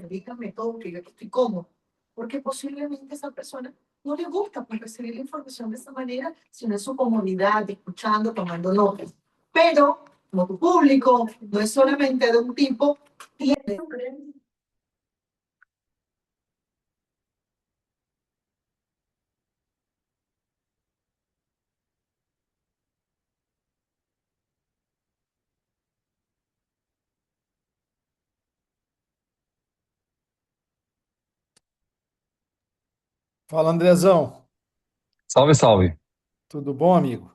dígame todo, que yo aquí estoy cómodo, porque posiblemente esa persona no le gusta pues, recibir la información de esa manera, sino en su comodidad, escuchando, tomando notas. Pero, como tu público no es solamente de un tipo, tiene. Fala, Andrezão. Salve, salve. Tudo bom, amigo?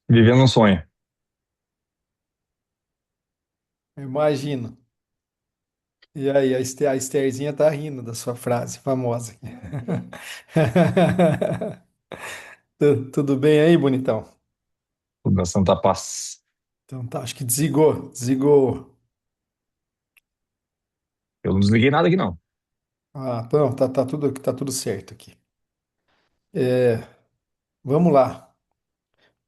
Vivendo um sonho. Eu imagino. E aí, a Estherzinha tá rindo da sua frase famosa. Tudo bem aí, bonitão? Tudo na Santa Paz. Então tá, acho que desligou. Eu não desliguei nada aqui, não. Ah, não, tá tudo certo aqui. Vamos lá.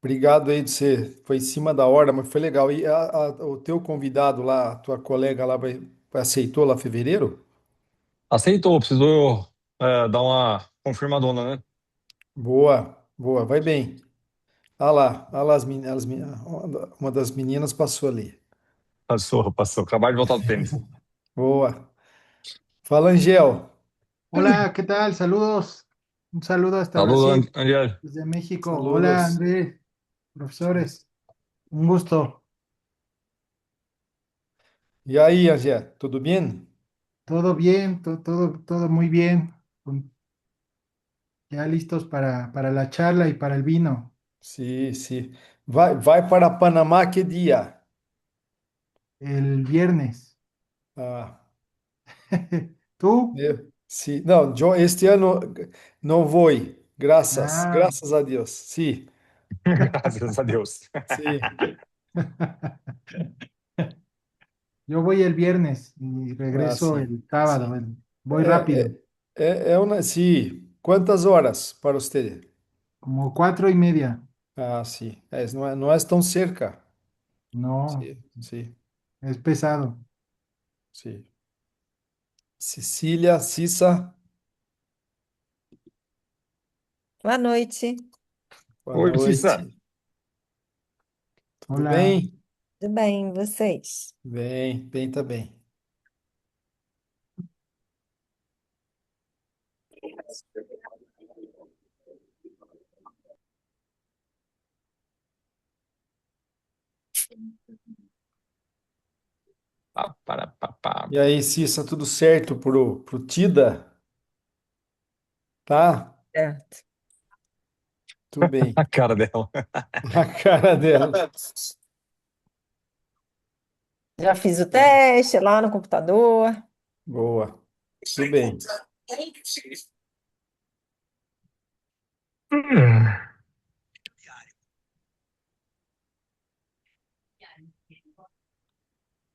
Obrigado aí de você, foi em cima da hora, mas foi legal. E o teu convidado lá, a tua colega lá, aceitou lá em fevereiro? Aceitou, precisou dar uma confirmadona, né? Boa, boa, vai bem. Ah lá uma das meninas passou ali. Passou, passou. Acabar de voltar do tênis. Boa. Fala, Angel. Hola, ¿qué tal? Saludos. Un saludo hasta Alô, Brasil, Angel. desde México. Hola, Saludos. André, profesores. Un gusto. E aí, Angel, tudo bem? Todo bien, todo muy bien. Ya listos para la charla y para el vino. Sim, sim. Vai para Panamá que dia? El viernes. Ah, ¿Tú? sim. Não, este ano não vou. Ah, Graças a Deus. Sim, Graças a Deus. sim. yo voy el viernes y Ah, regreso sim, el sábado. sim. Voy É, rápido, é, sim. Quantas horas para você? como 4:30. Ah, sim. Não é tão cerca. No, Sim, sim, es pesado. sim. Cecília, Cissa, Boa noite, boa Oi, Cissa. noite. Tudo Hola. bem? tudo bem, e vocês? Bem também. Pá, para, pá, pá. E aí, Cissa, tudo certo pro Tida? Tá? Certo. Tudo bem. A cara dela. A cara dela. Já fiz o teste lá no computador. Boa. Tudo bem.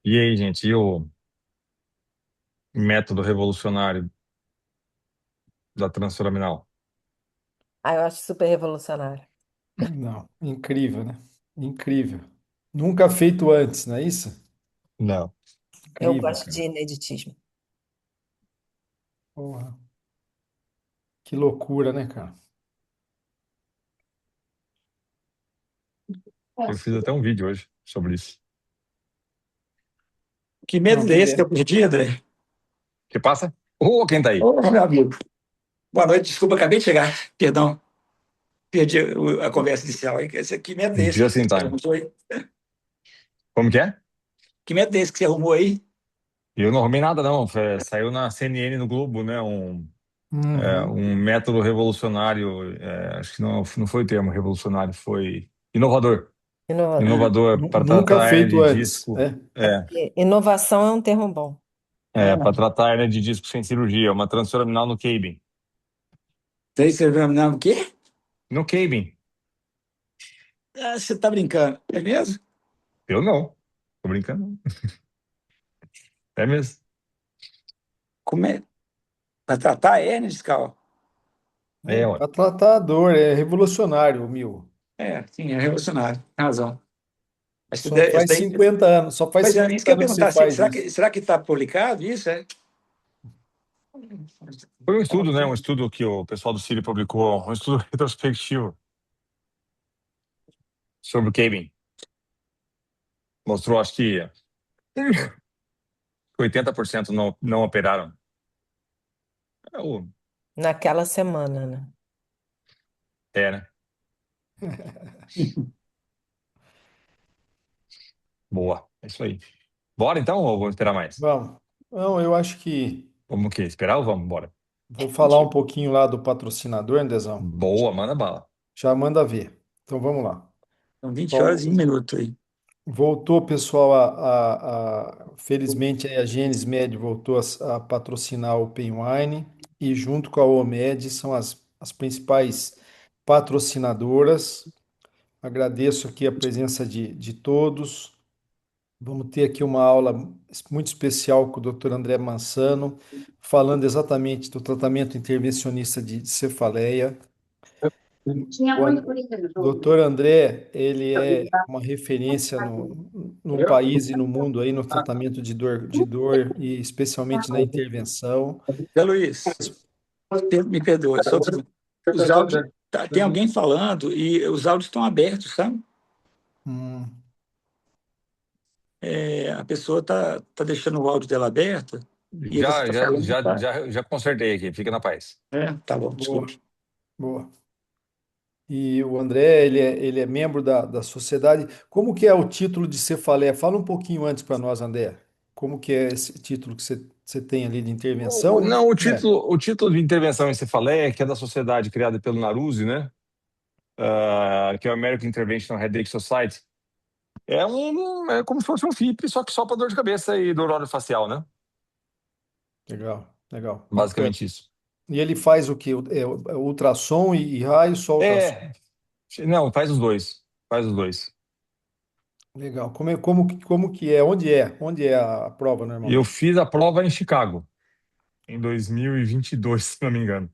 E aí, gente, e o método revolucionário da transforaminal? Ah, eu acho super revolucionário. Não, incrível, né? Incrível. Nunca feito antes, não é isso? Não. Eu Incrível, gosto de cara. ineditismo. Porra, que loucura, né, cara? Eu fiz até um vídeo hoje sobre isso. Que Não, medo é que esse que é. eu perdi, André? Que passa? Ô, quem tá aí? Ô, meu amigo. Boa noite, desculpa, acabei de chegar. Perdão, perdi a conversa inicial. Hein? Que medo é esse que Just in você time. arrumou aí? Como que é? Que medo é esse que você arrumou aí? Eu não arrumei nada, não. Saiu na CNN no Globo, né? Uhum. Um método revolucionário. Acho que não foi o termo revolucionário, foi inovador. Inovador. Inovador para Nunca tratar a hernia feito de antes, disco. é? É porque inovação é um termo bom. Para tratar a hernia de disco sem cirurgia. Uma transforaminal no Cabin. Tem cerebral o quê? No Cabin. Ah, você tá brincando. É mesmo? Eu não. Tô brincando. É mesmo. Como é? Para tratar a hérnia discal? É, ué. Para tratar a dor, é revolucionário, Mil. É, sim, é revolucionário. Tem razão. Mas Só isso faz daí... 50 anos, só faz Pois é, isso 50 que eu ia anos que você perguntar. faz isso. Será que está publicado isso? É? Foi um estudo, né? Um estudo que o pessoal do Ciri publicou, um estudo retrospectivo sobre o caving. Mostrou, acho que 80% não operaram. Naquela semana, né? Né? Boa, é isso aí. Bora então ou vou esperar mais? Vamos. Não, eu acho que Vamos o quê? Esperar ou vamos? Bora. vou falar um pouquinho lá do patrocinador, Andezão. Boa, manda bala. Já manda ver. Então vamos lá. São 20 Bom, horas e 1 minuto aí. voltou, pessoal, felizmente aí a Genes Med voltou a patrocinar o Penwine e junto com a OMED são as principais patrocinadoras. Agradeço aqui a presença de todos. Vamos ter aqui uma aula muito especial com o Dr. André Mansano, falando exatamente do tratamento intervencionista de cefaleia. O Dr. André, ele é uma referência no país e no mundo aí no tratamento de dor e especialmente na intervenção. Zé Luiz, me perdoa, os áudios, tem alguém falando e os áudios estão abertos, sabe? Hum, A pessoa tá deixando o áudio dela aberto e você Já, está já, falando, já, tá? já, já consertei aqui, fica na paz. Tá bom, boa, desculpe. boa. E o André, ele é membro da sociedade. Como que é o título de cefaleia? Fala um pouquinho antes para nós, André. Como que é esse título que você tem ali de intervenção? Não, o É, título, o título de intervenção em cefaleia, que é da sociedade criada pelo Naruse, né? Que é o American Interventional Headache Society, é como se fosse um FIP, só que só para dor de cabeça e dor orofacial, né? legal, legal, bacana. Basicamente isso. E ele faz o quê? É ultrassom e raio, só ultrassom. É, não, faz os dois. Faz os dois. Legal. Como que é? Onde é a prova Eu normalmente? fiz a prova em Chicago, em 2022, se não me engano.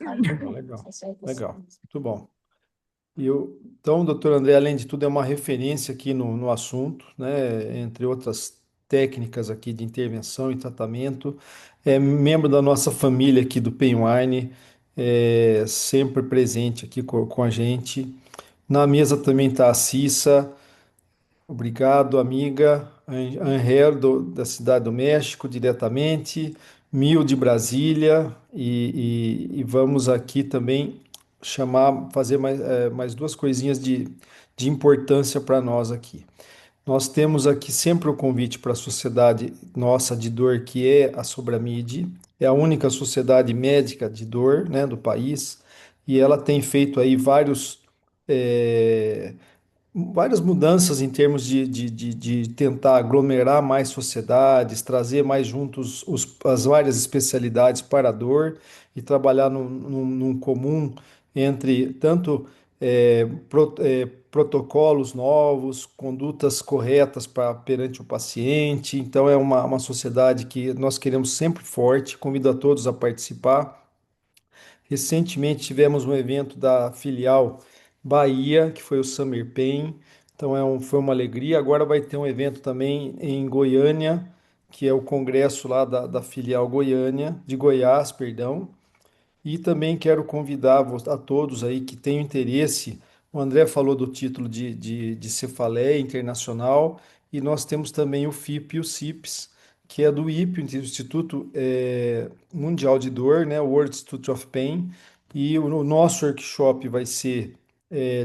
Ah, legal, legal, muito bom. Então, doutor André, além de tudo, é uma referência aqui no assunto, né? Entre outras técnicas aqui de intervenção e tratamento. É membro da nossa família aqui do Painwine, sempre presente aqui com a gente. Na mesa também está a Cissa. Obrigado, amiga. Angel, da Cidade do México, diretamente. Mil de Brasília. E vamos aqui também fazer mais duas coisinhas de importância para nós aqui. Nós temos aqui sempre o convite para a sociedade nossa de dor, que é a Sobramide. É a única sociedade médica de dor, né, do país. E ela tem feito aí eh, várias mudanças em termos de tentar aglomerar mais sociedades, trazer mais juntos as várias especialidades para a dor e trabalhar num comum entre tanto protocolos novos, condutas corretas perante o paciente. Então, é uma sociedade que nós queremos sempre forte. Convido a todos a participar. Recentemente tivemos um evento da filial Bahia, que foi o Summer Pain. Então foi uma alegria. Agora vai ter um evento também em Goiânia, que é o congresso lá da filial Goiânia, de Goiás, perdão. E também quero convidar a todos aí que tenham interesse. O André falou do título de Cefaleia Internacional e nós temos também o FIP e o CIPS, que é do IPE, o Instituto Mundial de Dor, né, World Institute of Pain. E o nosso workshop vai ser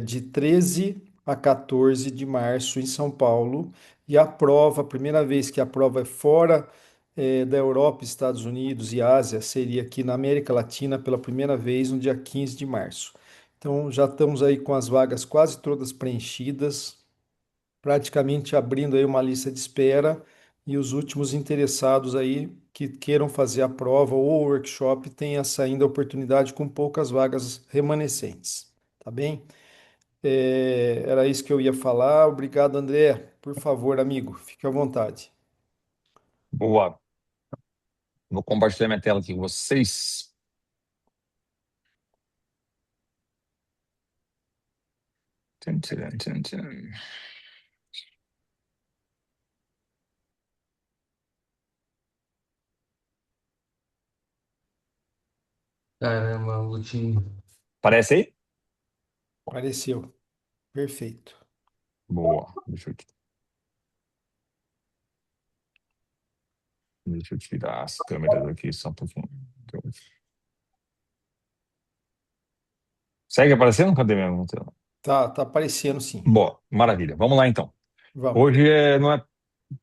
de 13 a 14 de março em São Paulo. E a prova, a primeira vez que a prova é fora da Europa, Estados Unidos e Ásia, seria aqui na América Latina pela primeira vez no dia 15 de março. Então já estamos aí com as vagas quase todas preenchidas, praticamente abrindo aí uma lista de espera e os últimos interessados aí que queiram fazer a prova ou o workshop têm essa ainda oportunidade com poucas vagas remanescentes, tá bem? Era isso que eu ia falar. Obrigado, André. Por favor, amigo, fique à vontade. Boa. Vou compartilhar minha tela aqui com vocês. Tchan, tchan, tchan, tchan. Caramba, Lutinho. Parece aí? Apareceu. Perfeito. Boa. Deixa eu tirar as câmeras aqui só um pouquinho. Segue aparecendo? Cadê mesmo? Tá aparecendo sim. Boa, maravilha. Vamos lá então. Vamos. Hoje não é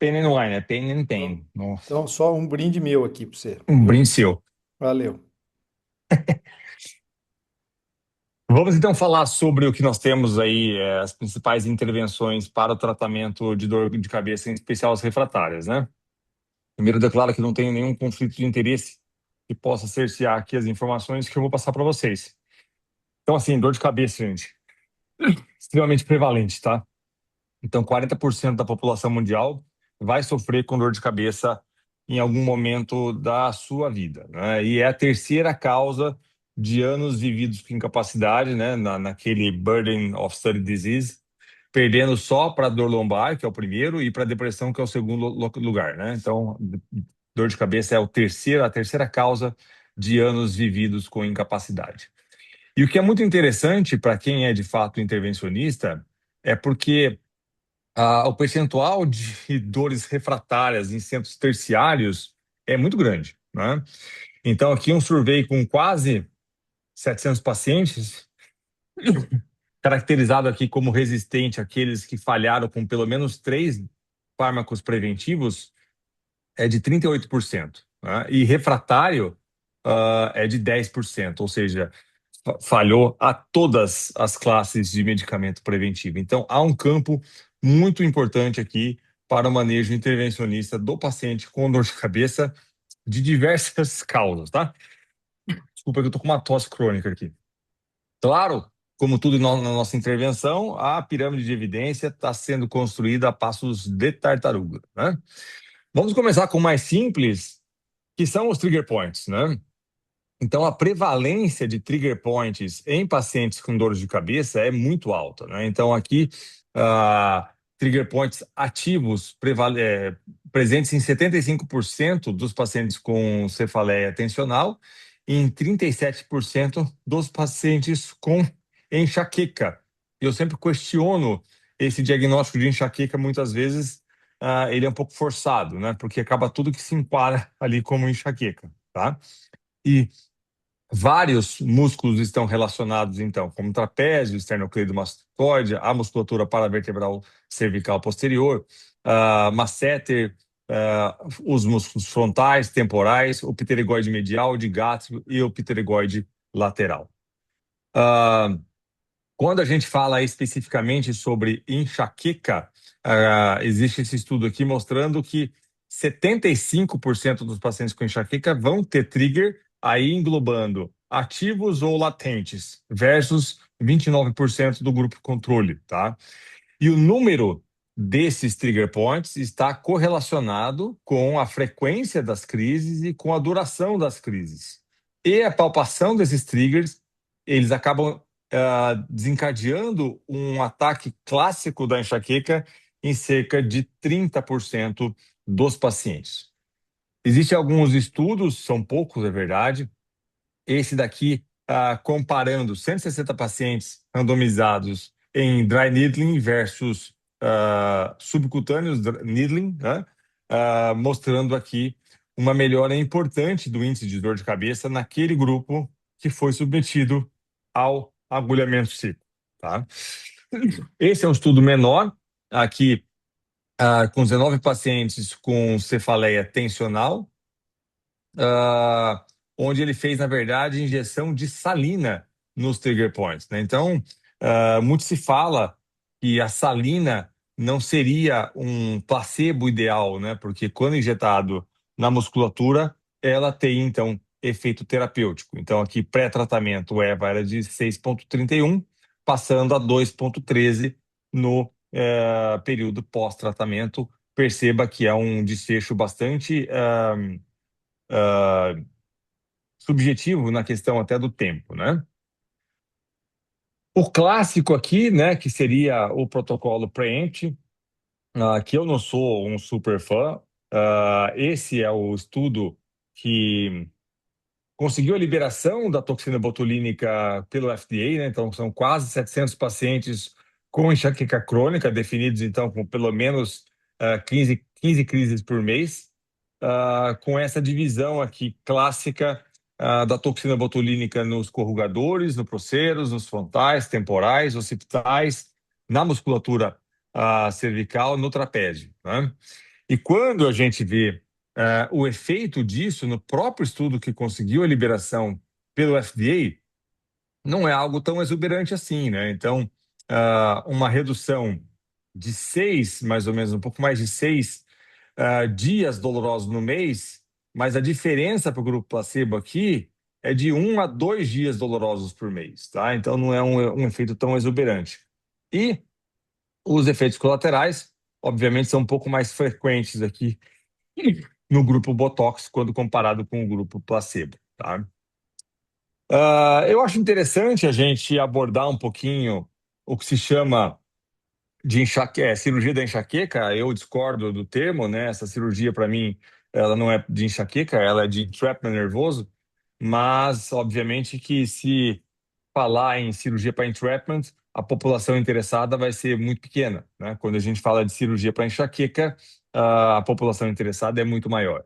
Pen and Wine, é Pen and Pain. Nossa, Então, só um brinde meu aqui para você, um viu? brinde seu. Valeu. Vamos então falar sobre o que nós temos aí, as principais intervenções para o tratamento de dor de cabeça, em especial as refratárias, né? Primeiro, eu declaro que não tenho nenhum conflito de interesse que possa cercear aqui as informações que eu vou passar para vocês. Então, assim, dor de cabeça, gente, extremamente prevalente, tá? Então, 40% da população mundial vai sofrer com dor de cabeça em algum momento da sua vida, né? E é a terceira causa de anos vividos com incapacidade, né? Naquele burden of study disease, perdendo só para dor lombar, que é o primeiro, e para depressão, que é o segundo lugar, né? Então, dor de cabeça é a terceira causa de anos vividos com incapacidade. E o que é muito interessante para quem é de fato intervencionista é porque o percentual de dores refratárias em centros terciários é muito grande, né? Então, aqui um survey com quase 700 pacientes, caracterizado aqui como resistente àqueles que falharam com pelo menos 3 fármacos preventivos, é de 38%, né? E refratário é de 10%, ou seja, falhou a todas as classes de medicamento preventivo. Então, há um campo muito importante aqui para o manejo intervencionista do paciente com dor de cabeça de diversas causas, tá? Desculpa que eu tô com uma tosse crônica aqui. Claro, como tudo na nossa intervenção, a pirâmide de evidência está sendo construída a passos de tartaruga, né? Vamos começar com o mais simples, que são os trigger points, né? Então, a prevalência de trigger points em pacientes com dores de cabeça é muito alta, né? Então, aqui, trigger points ativos presentes em 75% dos pacientes com cefaleia tensional e em 37% dos pacientes com enxaqueca. Eu sempre questiono esse diagnóstico de enxaqueca, muitas vezes, ele é um pouco forçado, né? Porque acaba tudo que se enquadra ali como enxaqueca, tá? E vários músculos estão relacionados, então, como trapézio, esternocleidomastoide, a musculatura paravertebral cervical posterior, masseter, os músculos frontais, temporais, o pteregoide medial, digátrio e o pteregoide lateral. Quando a gente fala especificamente sobre enxaqueca, existe esse estudo aqui mostrando que 75% dos pacientes com enxaqueca vão ter trigger, aí englobando ativos ou latentes, versus 29% do grupo controle, tá? E o número desses trigger points está correlacionado com a frequência das crises e com a duração das crises. E a palpação desses triggers, eles acabam desencadeando um ataque clássico da enxaqueca em cerca de 30% dos pacientes. Existem alguns estudos, são poucos, é verdade. Esse daqui, comparando 160 pacientes randomizados em dry needling versus subcutâneos needling, né? Mostrando aqui uma melhora importante do índice de dor de cabeça naquele grupo que foi submetido ao agulhamento seco, tá? Esse é um estudo menor, aqui com 19 pacientes com cefaleia tensional, onde ele fez, na verdade, injeção de salina nos trigger points, né? Então, muito se fala que a salina não seria um placebo ideal, né? Porque quando injetado na musculatura, ela tem, então, efeito terapêutico. Então, aqui, pré-tratamento, o EVA era de 6,31, passando a 2,13 no período pós-tratamento. Perceba que é um desfecho bastante subjetivo na questão até do tempo, né? O clássico aqui, né, que seria o protocolo PREEMPT, que eu não sou um super fã. Esse é o estudo que conseguiu a liberação da toxina botulínica pelo FDA, né? Então, são quase 700 pacientes com enxaqueca crônica, definidos, então, com pelo menos 15 crises por mês, com essa divisão aqui clássica da toxina botulínica nos corrugadores, no proceros, nos frontais, temporais, occipitais, na musculatura cervical, no trapézio, né? E quando a gente vê o efeito disso no próprio estudo que conseguiu a liberação pelo FDA, não é algo tão exuberante assim, né? Então, uma redução de 6, mais ou menos, um pouco mais de 6 dias dolorosos no mês, mas a diferença para o grupo placebo aqui é de 1 a 2 dias dolorosos por mês, tá? Então, não é um efeito tão exuberante. E os efeitos colaterais, obviamente, são um pouco mais frequentes aqui no grupo Botox quando comparado com o grupo placebo, tá? Eu acho interessante a gente abordar um pouquinho o que se chama de cirurgia da enxaqueca. Eu discordo do termo, né? Essa cirurgia, para mim, ela não é de enxaqueca, ela é de entrapment nervoso, mas, obviamente, que se falar em cirurgia para entrapment, a população interessada vai ser muito pequena, né? Quando a gente fala de cirurgia para enxaqueca, a população interessada é muito maior.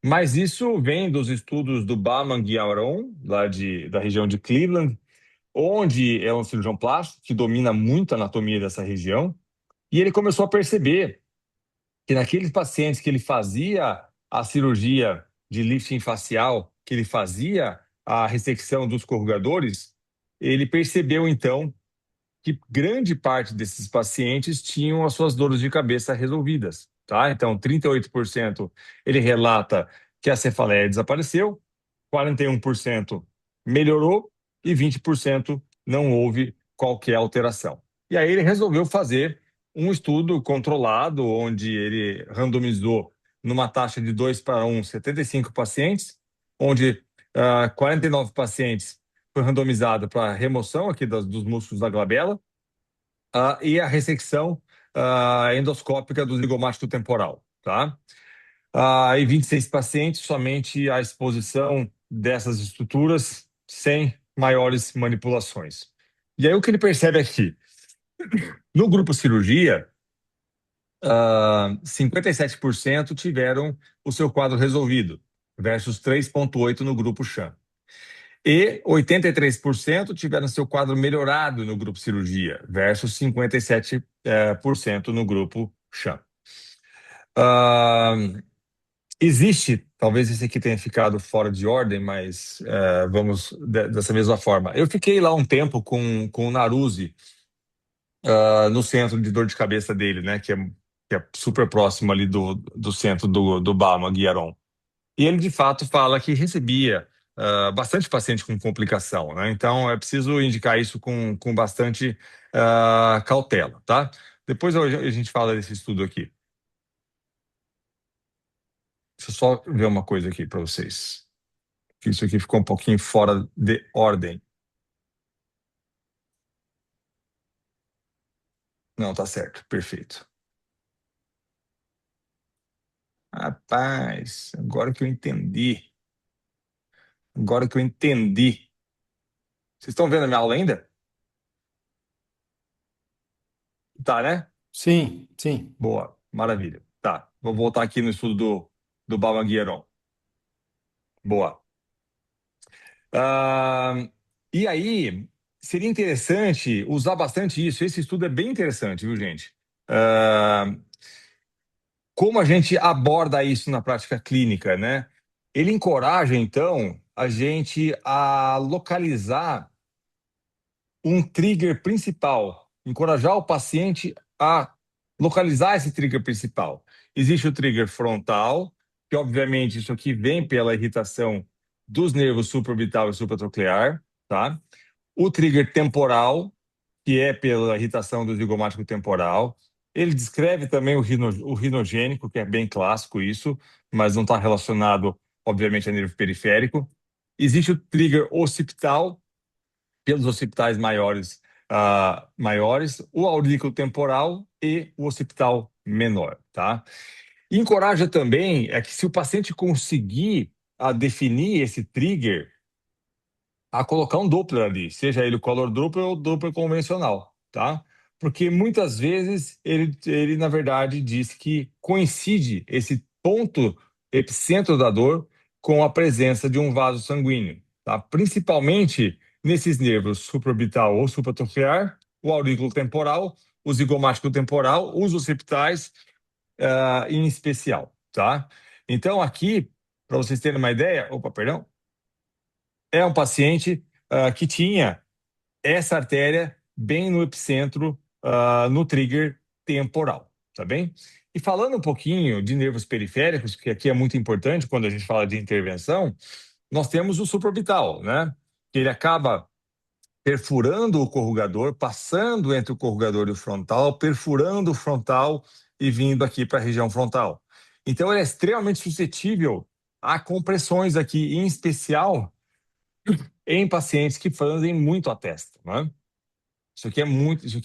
Mas isso vem dos estudos do Bauman Guiaron, da região de Cleveland, onde é um cirurgião plástico que domina muito a anatomia dessa região, e ele começou a perceber que naqueles pacientes que ele fazia a cirurgia de lifting facial, que ele fazia a ressecção dos corrugadores, ele percebeu então que grande parte desses pacientes tinham as suas dores de cabeça resolvidas, tá? Então, 38% ele relata que a cefaleia desapareceu, 41% melhorou e 20% não houve qualquer alteração. E aí ele resolveu fazer um estudo controlado, onde ele randomizou numa taxa de 2:1, 75 pacientes, onde 49 pacientes foi randomizado para remoção aqui dos músculos da glabela e a ressecção endoscópica do zigomático temporal, tá? E 26 pacientes, somente a exposição dessas estruturas sem maiores manipulações. E aí o que ele percebe aqui? No grupo cirurgia, 57% tiveram o seu quadro resolvido, versus 3,8% no grupo sham. E 83% tiveram seu quadro melhorado no grupo cirurgia, versus 57% no grupo sham. Existe, talvez esse aqui tenha ficado fora de ordem, mas vamos dessa mesma forma. Eu fiquei lá um tempo com o Naruse, no centro de dor de cabeça dele, né, que é super próximo ali do centro do Bauman Guiaron. E ele, de fato, fala que recebia bastante paciente com complicação, né? Então, é preciso indicar isso com bastante cautela, tá? Depois a gente fala desse estudo aqui. Deixa eu só ver uma coisa aqui para vocês. Isso aqui ficou um pouquinho fora de ordem. Não, tá certo. Perfeito. Rapaz, agora que eu entendi. Agora que eu entendi. Vocês estão vendo a minha aula ainda? Tá, né? Sim, sim. Boa, maravilha. Tá, vou voltar aqui no estudo do Bauman Guiaron. Boa. E aí, seria interessante usar bastante isso. Esse estudo é bem interessante, viu, gente? Como a gente aborda isso na prática clínica, né? Ele encoraja, então, a gente a localizar um trigger principal, encorajar o paciente a localizar esse trigger principal. Existe o trigger frontal, que obviamente isso aqui vem pela irritação dos nervos supraorbital e supratroclear, tá? O trigger temporal, que é pela irritação do zigomático temporal. Ele descreve também o rinogênico, que é bem clássico isso, mas não está relacionado, obviamente, a nervo periférico. Existe o trigger occipital, pelos occipitais maiores, o aurículo temporal e o occipital menor, tá? E encoraja também que se o paciente conseguir a definir esse trigger a colocar um Doppler ali, seja ele o Color Doppler ou Doppler convencional, tá? Porque muitas vezes ele na verdade diz que coincide esse ponto epicentro da dor com a presença de um vaso sanguíneo, tá? Principalmente nesses nervos supraorbital ou supratroquear, o aurículo temporal, o zigomático temporal, os occipitais, em especial, tá? Então aqui, para vocês terem uma ideia, é um paciente que tinha essa artéria bem no epicentro, no trigger temporal, tá bem? E falando um pouquinho de nervos periféricos, que aqui é muito importante quando a gente fala de intervenção, nós temos o supraorbital, né? Que ele acaba perfurando o corrugador, passando entre o corrugador e o frontal, perfurando o frontal e vindo aqui para a região frontal. Então, ele é extremamente suscetível a compressões aqui, em especial em pacientes que franzem muito a testa, né? Isso aqui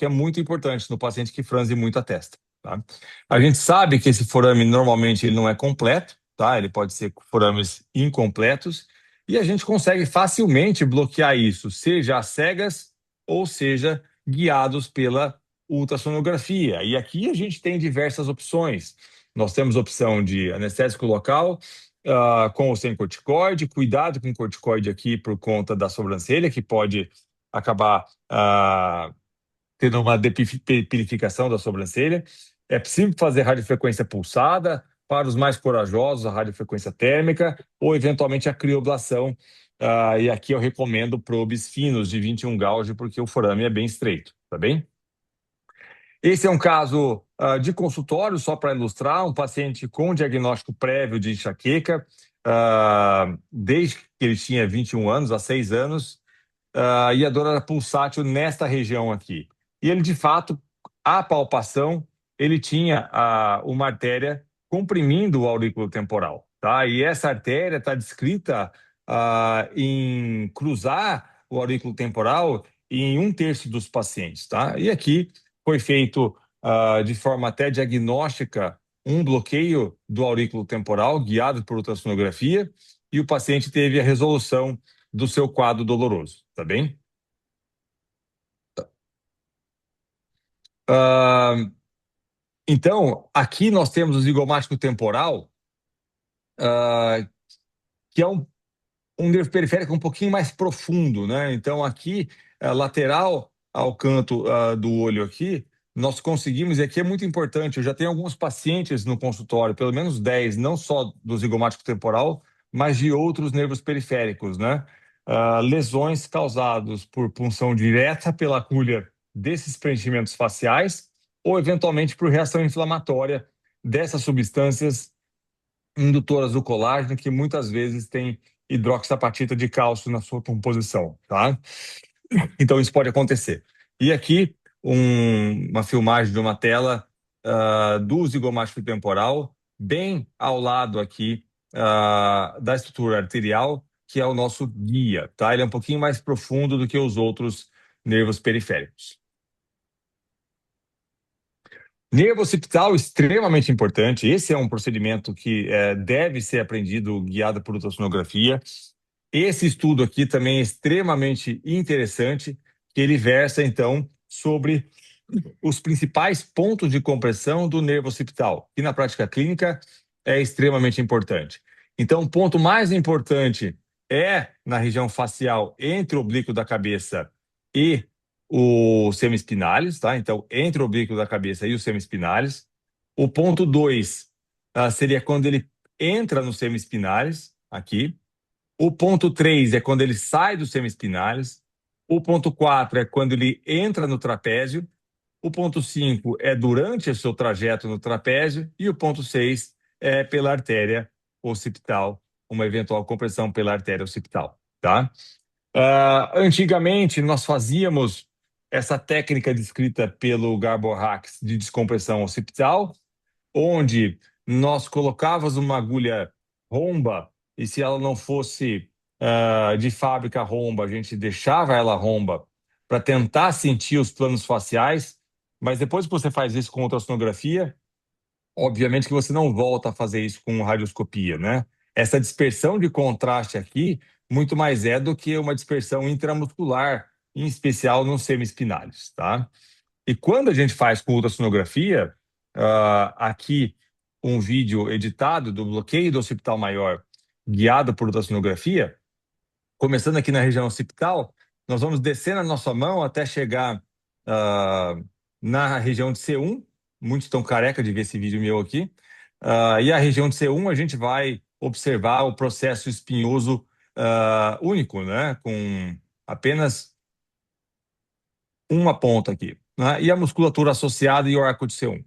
é muito importante no paciente que franze muito a testa, tá? A gente sabe que esse forame normalmente ele não é completo, tá? Ele pode ser forames incompletos e a gente consegue facilmente bloquear isso, seja às cegas ou seja guiados pela ultrassonografia. E aqui a gente tem diversas opções. Nós temos a opção de anestésico local, com ou sem corticoide, cuidado com o corticoide aqui por conta da sobrancelha, que pode acabar tendo uma depilificação da sobrancelha. É possível fazer radiofrequência pulsada, para os mais corajosos, a radiofrequência térmica, ou eventualmente a crioblação. E aqui eu recomendo probes finos de 21 gauge, porque o forame é bem estreito, tá bem? Esse é um caso de consultório, só para ilustrar, um paciente com diagnóstico prévio de enxaqueca, desde que ele tinha 21 anos, há 6 anos, e a dor era pulsátil nesta região aqui. E ele, de fato, a palpação, ele tinha uma artéria comprimindo o aurículo temporal, tá? E essa artéria está descrita em cruzar o aurículo temporal em 1/3 dos pacientes, tá? E aqui foi feito de forma até diagnóstica um bloqueio do aurículo temporal guiado por ultrassonografia e o paciente teve a resolução do seu quadro doloroso, tá bem? Então, aqui nós temos o zigomático temporal, que é um nervo periférico um pouquinho mais profundo, né? Então, aqui, lateral ao canto do olho aqui, nós conseguimos, e aqui é muito importante, eu já tenho alguns pacientes no consultório, pelo menos 10, não só do zigomático temporal, mas de outros nervos periféricos, né? Lesões causadas por punção direta pela agulha desses preenchimentos faciais ou, eventualmente, por reação inflamatória dessas substâncias indutoras do colágeno, que muitas vezes tem hidroxiapatita de cálcio na sua composição, tá? Então, isso pode acontecer. E aqui, uma filmagem de uma tela do zigomático temporal, bem ao lado aqui da estrutura arterial, que é o nosso guia, tá? Ele é um pouquinho mais profundo do que os outros nervos periféricos. Nervo occipital extremamente importante. Esse é um procedimento que deve ser aprendido guiado por ultrassonografia. Esse estudo aqui também é extremamente interessante, que ele versa, então, sobre os principais pontos de compressão do nervo occipital, que na prática clínica é extremamente importante. Então, o ponto mais importante é na região facial entre o oblíquo da cabeça e o semispinalis, tá? Então, entre o oblíquo da cabeça e o semispinalis. O ponto 2 seria quando ele entra no semispinalis, aqui. O ponto 3 é quando ele sai do semispinalis. O ponto 4 é quando ele entra no trapézio. O ponto 5 é durante o seu trajeto no trapézio. E o ponto 6 é pela artéria occipital, uma eventual compressão pela artéria occipital, tá? Antigamente, nós fazíamos essa técnica descrita pelo Gabor Hacks de descompressão occipital, onde nós colocávamos uma agulha romba e se ela não fosse de fábrica romba, a gente deixava ela romba para tentar sentir os planos faciais, mas depois que você faz isso com ultrassonografia, obviamente que você não volta a fazer isso com radioscopia, né? essa dispersão de contraste aqui muito mais é do que uma dispersão intramuscular, em especial nos semiespinais, tá? E quando a gente faz com ultrassonografia, aqui um vídeo editado do bloqueio do occipital maior guiado por ultrassonografia, começando aqui na região occipital, nós vamos descer na nossa mão até chegar na região de C1. Muitos estão careca de ver esse vídeo meu aqui. E a região de C1 a gente vai observar o processo espinhoso único, né? Com apenas uma ponta aqui, né? E a musculatura associada e o arco de C1.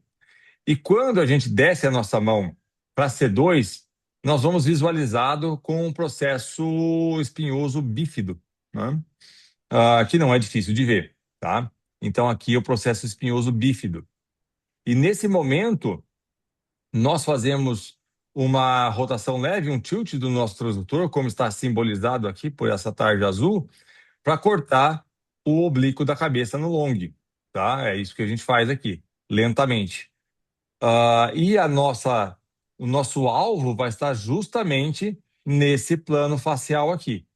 E quando a gente desce a nossa mão para C2, nós vamos visualizado com um processo espinhoso bífido, né? Que não é difícil de ver, tá? Então aqui é o processo espinhoso bífido. E nesse momento, nós fazemos uma rotação leve, um tilt do nosso transdutor, como está simbolizado aqui por essa tarja azul, para cortar o oblíquo da cabeça no long, tá? É isso que a gente faz aqui, lentamente. E o nosso alvo vai estar justamente nesse plano facial aqui.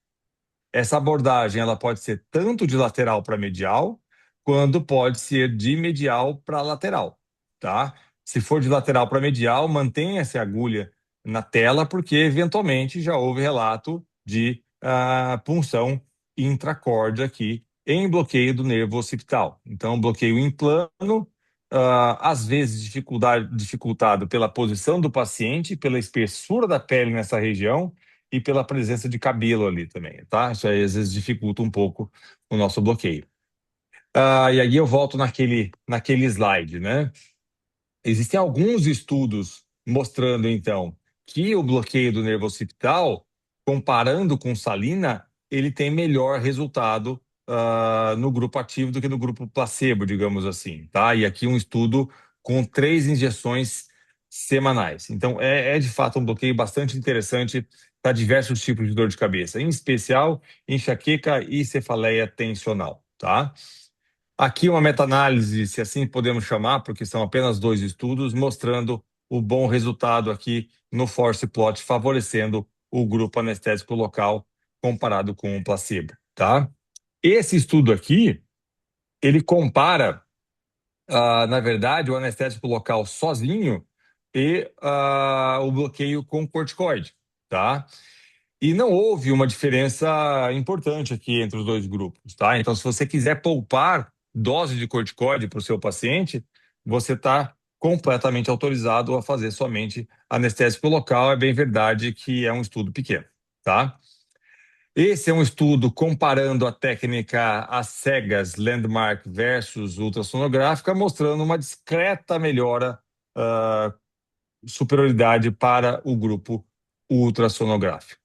Essa abordagem ela pode ser tanto de lateral para medial, quanto pode ser de medial para lateral, tá? Se for de lateral para medial, mantenha essa agulha na tela, porque eventualmente já houve relato de punção intracórdia aqui em bloqueio do nervo occipital. Então, bloqueio em plano, às vezes dificultado pela posição do paciente, pela espessura da pele nessa região e pela presença de cabelo ali também, tá? Isso aí às vezes dificulta um pouco o nosso bloqueio. E aí eu volto naquele slide, né? Existem alguns estudos mostrando, então, que o bloqueio do nervo occipital, comparando com salina, ele tem melhor resultado no grupo ativo do que no grupo placebo, digamos assim, tá? E aqui um estudo com 3 injeções semanais. Então, é de fato um bloqueio bastante interessante para diversos tipos de dor de cabeça, em especial enxaqueca e cefaleia tensional, tá? Aqui uma meta-análise, se assim podemos chamar, porque são apenas 2 estudos, mostrando o bom resultado aqui no force plot, favorecendo o grupo anestésico local comparado com o placebo, tá? Esse estudo aqui, ele compara, na verdade, o anestésico local sozinho e o bloqueio com corticoide, tá? E não houve uma diferença importante aqui entre os 2 grupos, tá? Então, se você quiser poupar dose de corticoide para o seu paciente, você está completamente autorizado a fazer somente anestésico local. É bem verdade que é um estudo pequeno, tá? Esse é um estudo comparando a técnica às cegas landmark versus ultrassonográfica, mostrando uma discreta melhora, superioridade para o grupo ultrassonográfico.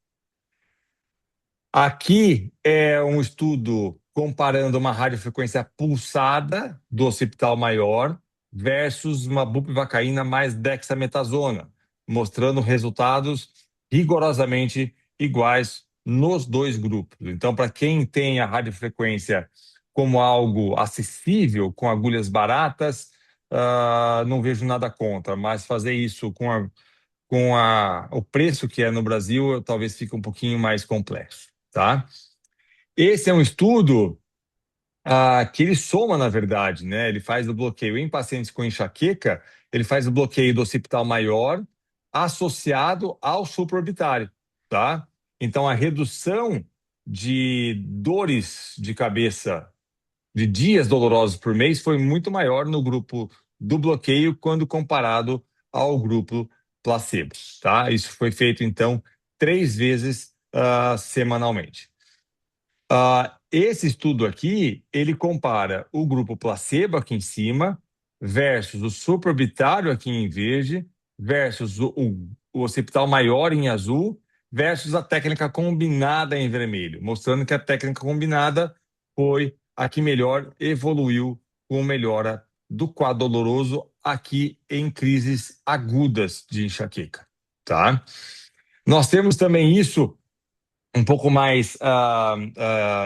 Aqui é um estudo comparando uma radiofrequência pulsada do occipital maior versus uma bupivacaína mais dexametasona, mostrando resultados rigorosamente iguais nos 2 grupos. Então, para quem tem a radiofrequência como algo acessível, com agulhas baratas, não vejo nada contra, mas fazer isso com o preço que é no Brasil, talvez fique um pouquinho mais complexo, tá? Esse é um estudo que ele soma, na verdade, né? Ele faz o bloqueio em pacientes com enxaqueca, ele faz o bloqueio do occipital maior associado ao supraorbitário, tá? Então, a redução de dores de cabeça, de dias dolorosos por mês, foi muito maior no grupo do bloqueio quando comparado ao grupo placebo, tá? Isso foi feito, então, 3 vezes semanalmente. Esse estudo aqui, ele compara o grupo placebo aqui em cima versus o supraorbitário aqui em verde versus o occipital maior em azul versus a técnica combinada em vermelho, mostrando que a técnica combinada foi a que melhor evoluiu com melhora do quadro doloroso aqui em crises agudas de enxaqueca, tá? Nós temos também isso um pouco mais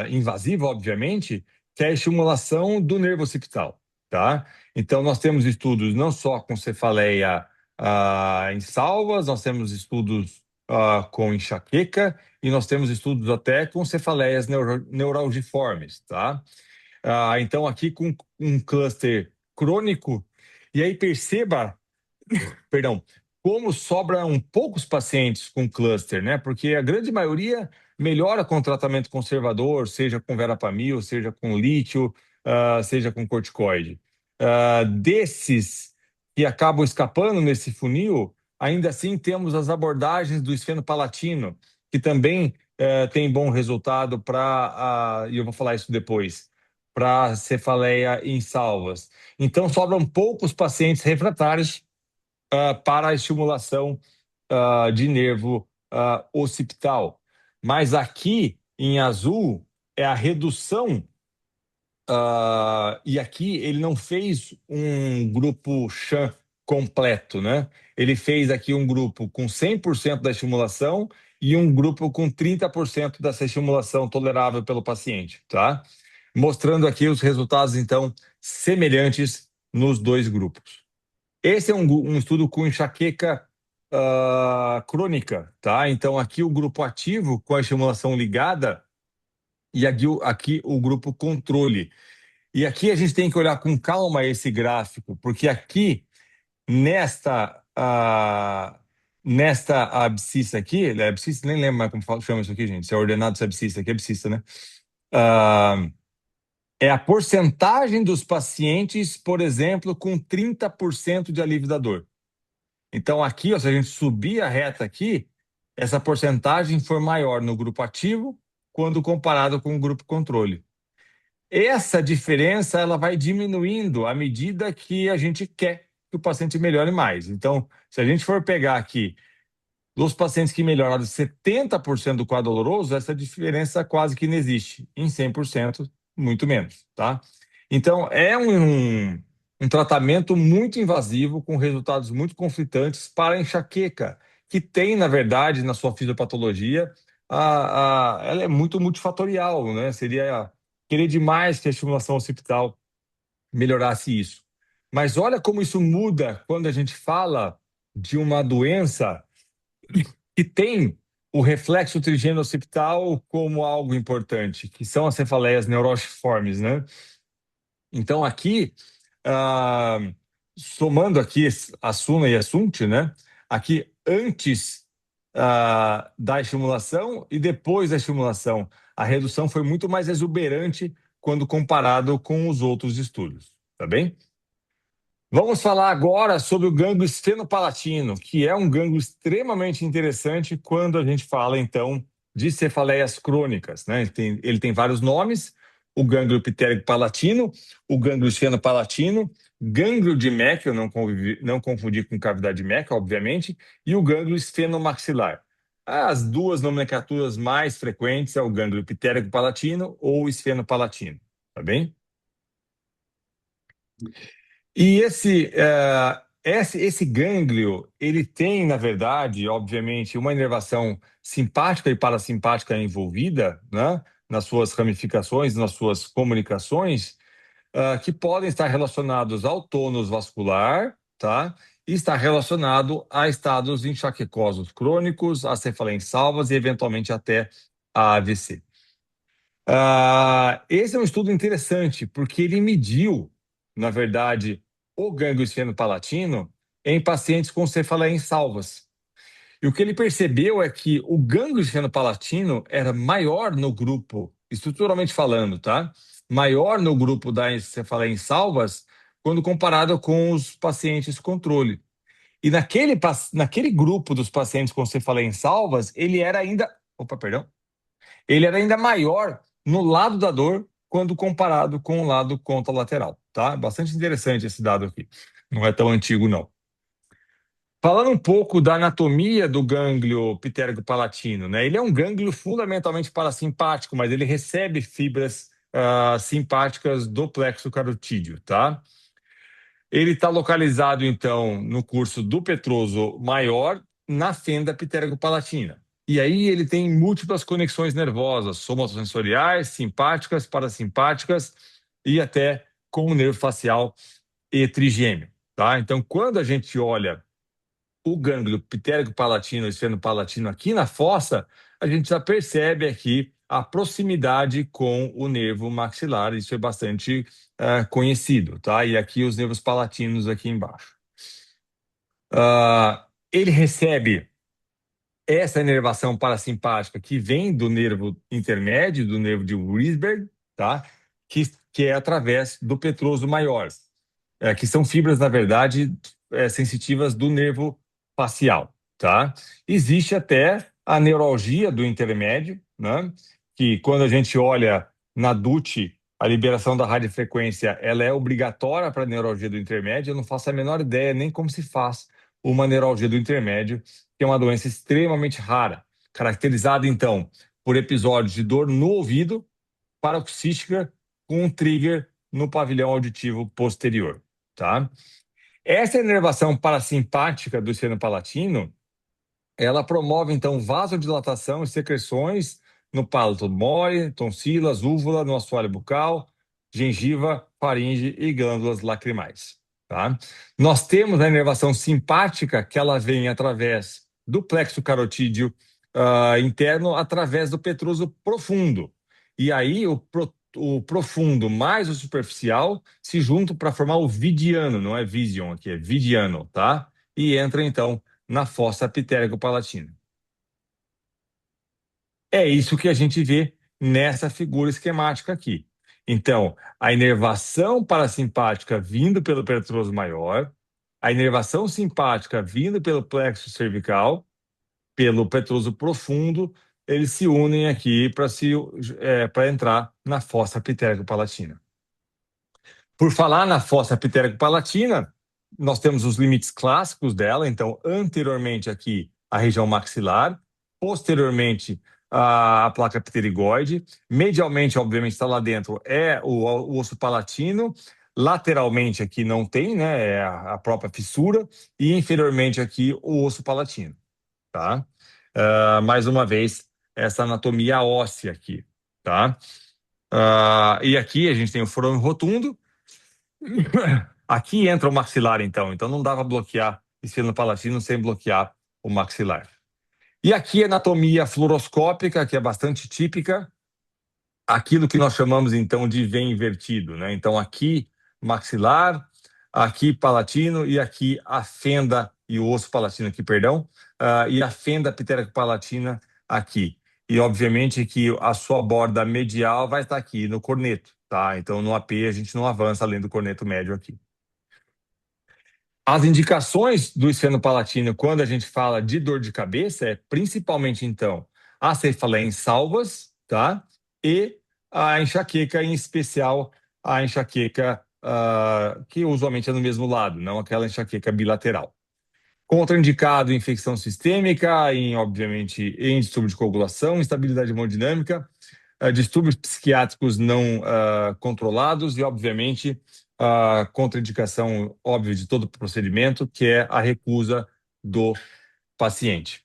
invasiva, obviamente, que é a estimulação do nervo occipital, tá? Então, nós temos estudos não só com cefaleia em salvas, nós temos estudos com enxaqueca, e nós temos estudos até com cefaleias neuralgiformes, tá? Então, aqui com um cluster crônico, e aí perceba, perdão, como sobram poucos pacientes com cluster, né? Porque a grande maioria melhora com tratamento conservador, seja com verapamil, seja com lítio, seja com corticoide. Desses que acabam escapando nesse funil, ainda assim temos as abordagens do esfenopalatino, que também tem bom resultado para, e eu vou falar isso depois, para cefaleia em salvas. Então, sobram poucos pacientes refratários para a estimulação de nervo occipital. Mas aqui, em azul, é a redução, e aqui ele não fez um grupo Sham completo, né? Ele fez aqui um grupo com 100% da estimulação e um grupo com 30% dessa estimulação tolerável pelo paciente, tá? Mostrando aqui os resultados, então, semelhantes nos dois grupos. Esse é um estudo com enxaqueca crônica, tá? Então, aqui o grupo ativo com a estimulação ligada e aqui o grupo controle. E aqui a gente tem que olhar com calma esse gráfico, porque aqui, nesta abscissa aqui, é abscissa, nem lembro mais como chama isso aqui, gente, se é ordenado, se é abscissa, aqui é abscissa, né? É a porcentagem dos pacientes, por exemplo, com 30% de alívio da dor. Então, aqui, ó, se a gente subir a reta aqui, essa porcentagem foi maior no grupo ativo quando comparado com o grupo controle. Essa diferença ela vai diminuindo à medida que a gente quer que o paciente melhore mais. Então, se a gente for pegar aqui dos pacientes que melhoraram 70% do quadro doloroso, essa diferença quase que não existe. Em 100%, muito menos, tá? Então, é um tratamento muito invasivo, com resultados muito conflitantes para a enxaqueca, que tem, na verdade, na sua fisiopatologia, ela é muito multifatorial, né? Seria querer demais que a estimulação occipital melhorasse isso. Mas olha como isso muda quando a gente fala de uma doença que tem o reflexo trigêmeo occipital como algo importante, que são as cefaleias neuralgiformes, né? Então, aqui, somando aqui a SUNA e a SUNT, né? Aqui, antes da estimulação e depois da estimulação, a redução foi muito mais exuberante quando comparado com os outros estudos, tá bem? Vamos falar agora sobre o gânglio esfenopalatino, que é um gânglio extremamente interessante quando a gente fala, então, de cefaleias crônicas, né? Ele tem vários nomes: o gânglio pitérico palatino, o gânglio esfenopalatino, gânglio de Meckel, não confundir com cavidade de Meckel, obviamente, e o gânglio esfenomaxilar. As duas nomenclaturas mais frequentes é o gânglio pitérico palatino ou esfenopalatino, tá bem? E esse gânglio, ele tem, na verdade, obviamente, uma inervação simpática e parasimpática envolvida, né, nas suas ramificações, nas suas comunicações, que podem estar relacionados ao tônus vascular, tá? E estar relacionado a estados enxaquecosos crônicos, a cefaleia em salvas e, eventualmente, até a AVC. Esse é um estudo interessante, porque ele mediu, na verdade, o gânglio esfenopalatino em pacientes com cefaleia em salvas. E o que ele percebeu é que o gânglio esfenopalatino era maior no grupo, estruturalmente falando, tá? Maior no grupo da cefaleia em salvas quando comparado com os pacientes controle. E naquele grupo dos pacientes com cefaleia em salvas, ele era ainda maior no lado da dor quando comparado com o lado contralateral, tá? Bastante interessante esse dado aqui. Não é tão antigo, não. Falando um pouco da anatomia do gânglio pitérico palatino, né? Ele é um gânglio fundamentalmente parasimpático, mas ele recebe fibras simpáticas do plexo carotídeo, tá? Ele está localizado, então, no curso do petroso maior, na fenda pitérico-palatina. E aí ele tem múltiplas conexões nervosas, somatosensoriais, simpáticas, parasimpáticas e até com o nervo facial e trigêmeo, tá? Então, quando a gente olha o gânglio pitérico-palatino e esfenopalatino aqui na fossa, a gente já percebe aqui a proximidade com o nervo maxilar. Isso é bastante conhecido, tá? E aqui os nervos palatinos aqui embaixo. Ele recebe essa inervação parasimpática que vem do nervo intermédio, do nervo de Wurzburg, tá? Que é através do petroso maior, que são fibras, na verdade, sensitivas do nervo facial, tá? Existe até a neuralgia do intermédio, né? Que quando a gente olha na DUT, a liberação da radiofrequência, ela é obrigatória para a neuralgia do intermédio. Eu não faço a menor ideia nem como se faz uma neuralgia do intermédio, que é uma doença extremamente rara, caracterizada, então, por episódios de dor no ouvido, paroxística, com um trigger no pavilhão auditivo posterior, tá? Essa inervação parasimpática do esfenopalatino, ela promove, então, vasodilatação e secreções no palato mole, tonsilas, úvula, no assoalho bucal, gengiva, faringe e glândulas lacrimais, tá? Nós temos a inervação simpática, que ela vem através do plexo carotídeo interno, através do petroso profundo. E aí o profundo mais o superficial se juntam para formar o vidiano, não é vision aqui, é vidiano, tá? E entra, então, na fossa pitérico-palatina. É isso que a gente vê nessa figura esquemática aqui. Então, a inervação parasimpática vindo pelo petroso maior, a inervação simpática vindo pelo plexo cervical, pelo petroso profundo, eles se unem aqui para entrar na fossa pitérico-palatina. Por falar na fossa pitérico-palatina, nós temos os limites clássicos dela. Então, anteriormente aqui, a região maxilar, posteriormente a placa pterigoide, medialmente, obviamente, está lá dentro, é o osso palatino, lateralmente aqui não tem, né, é a própria fissura, e inferiormente aqui o osso palatino, tá? Mais uma vez, essa anatomia óssea aqui, tá? E aqui a gente tem o forame rotundo. Aqui entra o maxilar, então não dava bloquear esfenopalatino sem bloquear o maxilar. E aqui a anatomia fluoroscópica, que é bastante típica, aquilo que nós chamamos, então, de V invertido, né? Então, aqui maxilar, aqui palatino e aqui a fenda e o osso palatino aqui, perdão, e a fenda pitérico-palatina aqui. E, obviamente, que a sua borda medial vai estar aqui no corneto, tá? Então, no AP, a gente não avança além do corneto médio aqui. As indicações do esfenopalatino, quando a gente fala de dor de cabeça, é principalmente, então, a cefaleia em salvas, tá? E a enxaqueca, em especial a enxaqueca que usualmente é no mesmo lado, não aquela enxaqueca bilateral. Contraindicado em infecção sistêmica, obviamente, em distúrbio de coagulação, instabilidade hemodinâmica, distúrbios psiquiátricos não controlados e, obviamente, a contraindicação óbvia de todo o procedimento, que é a recusa do paciente.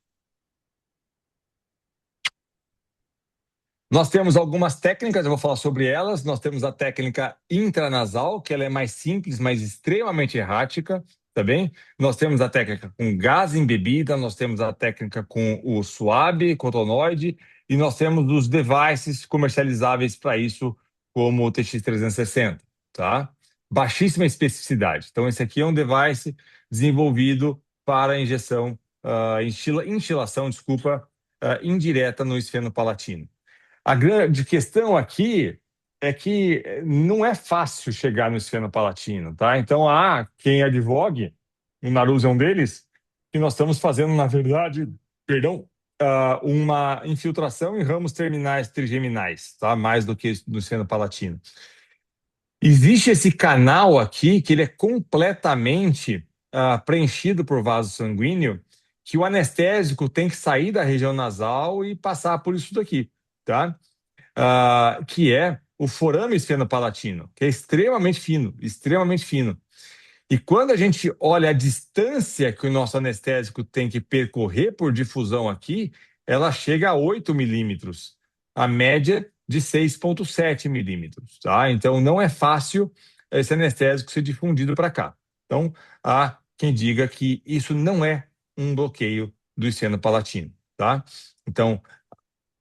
Nós temos algumas técnicas, eu vou falar sobre elas. Nós temos a técnica intranasal, que ela é mais simples, mas extremamente errática, tá bem? Nós temos a técnica com gás embebida, nós temos a técnica com o suave, cotonoide, e nós temos os devices comercializáveis para isso, como o TX360, tá? Baixíssima especificidade. Então, esse aqui é um device desenvolvido para injeção, instilação, indireta no esfenopalatino. A grande questão aqui é que não é fácil chegar no esfenopalatino, tá? Então, há quem advogue, o Naruse é um deles, que nós estamos fazendo, na verdade, uma infiltração em ramos terminais trigeminais, tá? Mais do que no esfenopalatino. Existe esse canal aqui que ele é completamente preenchido por vaso sanguíneo, que o anestésico tem que sair da região nasal e passar por isso daqui, tá? Que é o forame esfenopalatino, que é extremamente fino, extremamente fino. E quando a gente olha a distância que o nosso anestésico tem que percorrer por difusão aqui, ela chega a 8 milímetros, a média de 6,7 milímetros, tá? Então, não é fácil esse anestésico ser difundido para cá. Então, há quem diga que isso não é um bloqueio do esfeno palatino, tá? Então,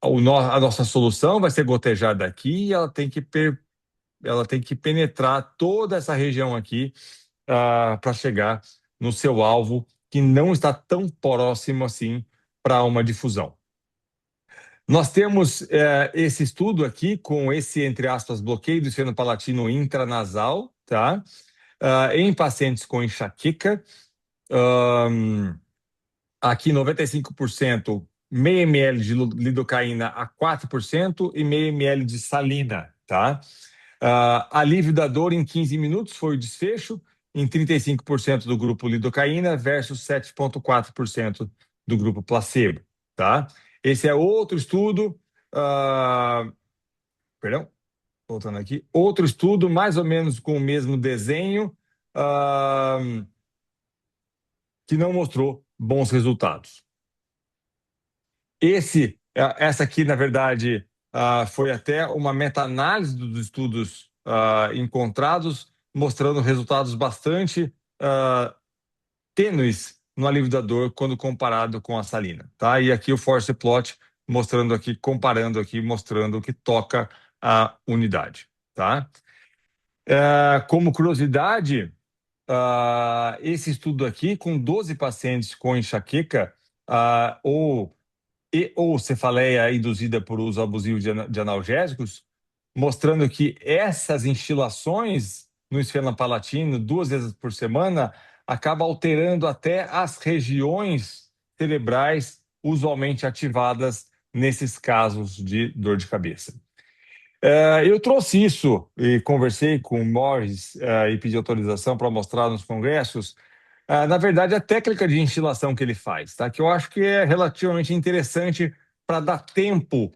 a nossa solução vai ser gotejar daqui e ela tem que penetrar toda essa região aqui para chegar no seu alvo, que não está tão próximo assim para uma difusão. Nós temos esse estudo aqui com esse, entre aspas, bloqueio do esfeno palatino intranasal, tá? Em pacientes com enxaqueca. Aqui 95%, meio ml de lidocaína a 4% e meio ml de salina, tá? Alívio da dor em 15 minutos foi o desfecho, em 35% do grupo lidocaína versus 7,4% do grupo placebo, tá? Esse é outro estudo, perdão, voltando aqui, outro estudo mais ou menos com o mesmo desenho, que não mostrou bons resultados. Essa aqui, na verdade, foi até uma meta-análise dos estudos encontrados, mostrando resultados bastante tênues no alívio da dor quando comparado com a salina, tá? E aqui o force plot mostrando aqui, comparando aqui, mostrando que toca a unidade, tá? Como curiosidade, esse estudo aqui, com 12 pacientes com enxaqueca ou cefaleia induzida por uso abusivo de analgésicos, mostrando que essas instilações no esfeno palatino 2 vezes por semana acaba alterando até as regiões cerebrais usualmente ativadas nesses casos de dor de cabeça. Eu trouxe isso e conversei com o Morris e pedi autorização para mostrar nos congressos. Na verdade, a técnica de instilação que ele faz, tá? Que eu acho que é relativamente interessante para dar tempo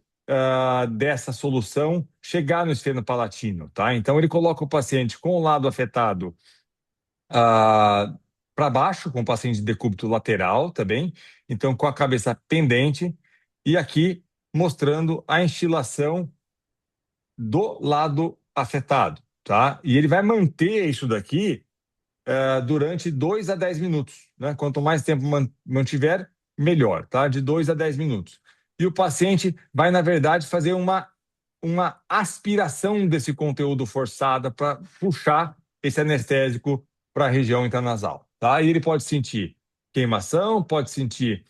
dessa solução chegar no esfeno palatino, tá? Então, ele coloca o paciente com o lado afetado para baixo, com o paciente de decúbito lateral também, então com a cabeça pendente, e aqui mostrando a instilação do lado afetado, tá? E ele vai manter isso daqui durante 2 a 10 minutos, né? Quanto mais tempo mantiver, melhor, tá? De 2 a 10 minutos. E o paciente vai, na verdade, fazer uma aspiração desse conteúdo forçada para puxar esse anestésico para a região intranasal, tá? E ele pode sentir queimação, pode sentir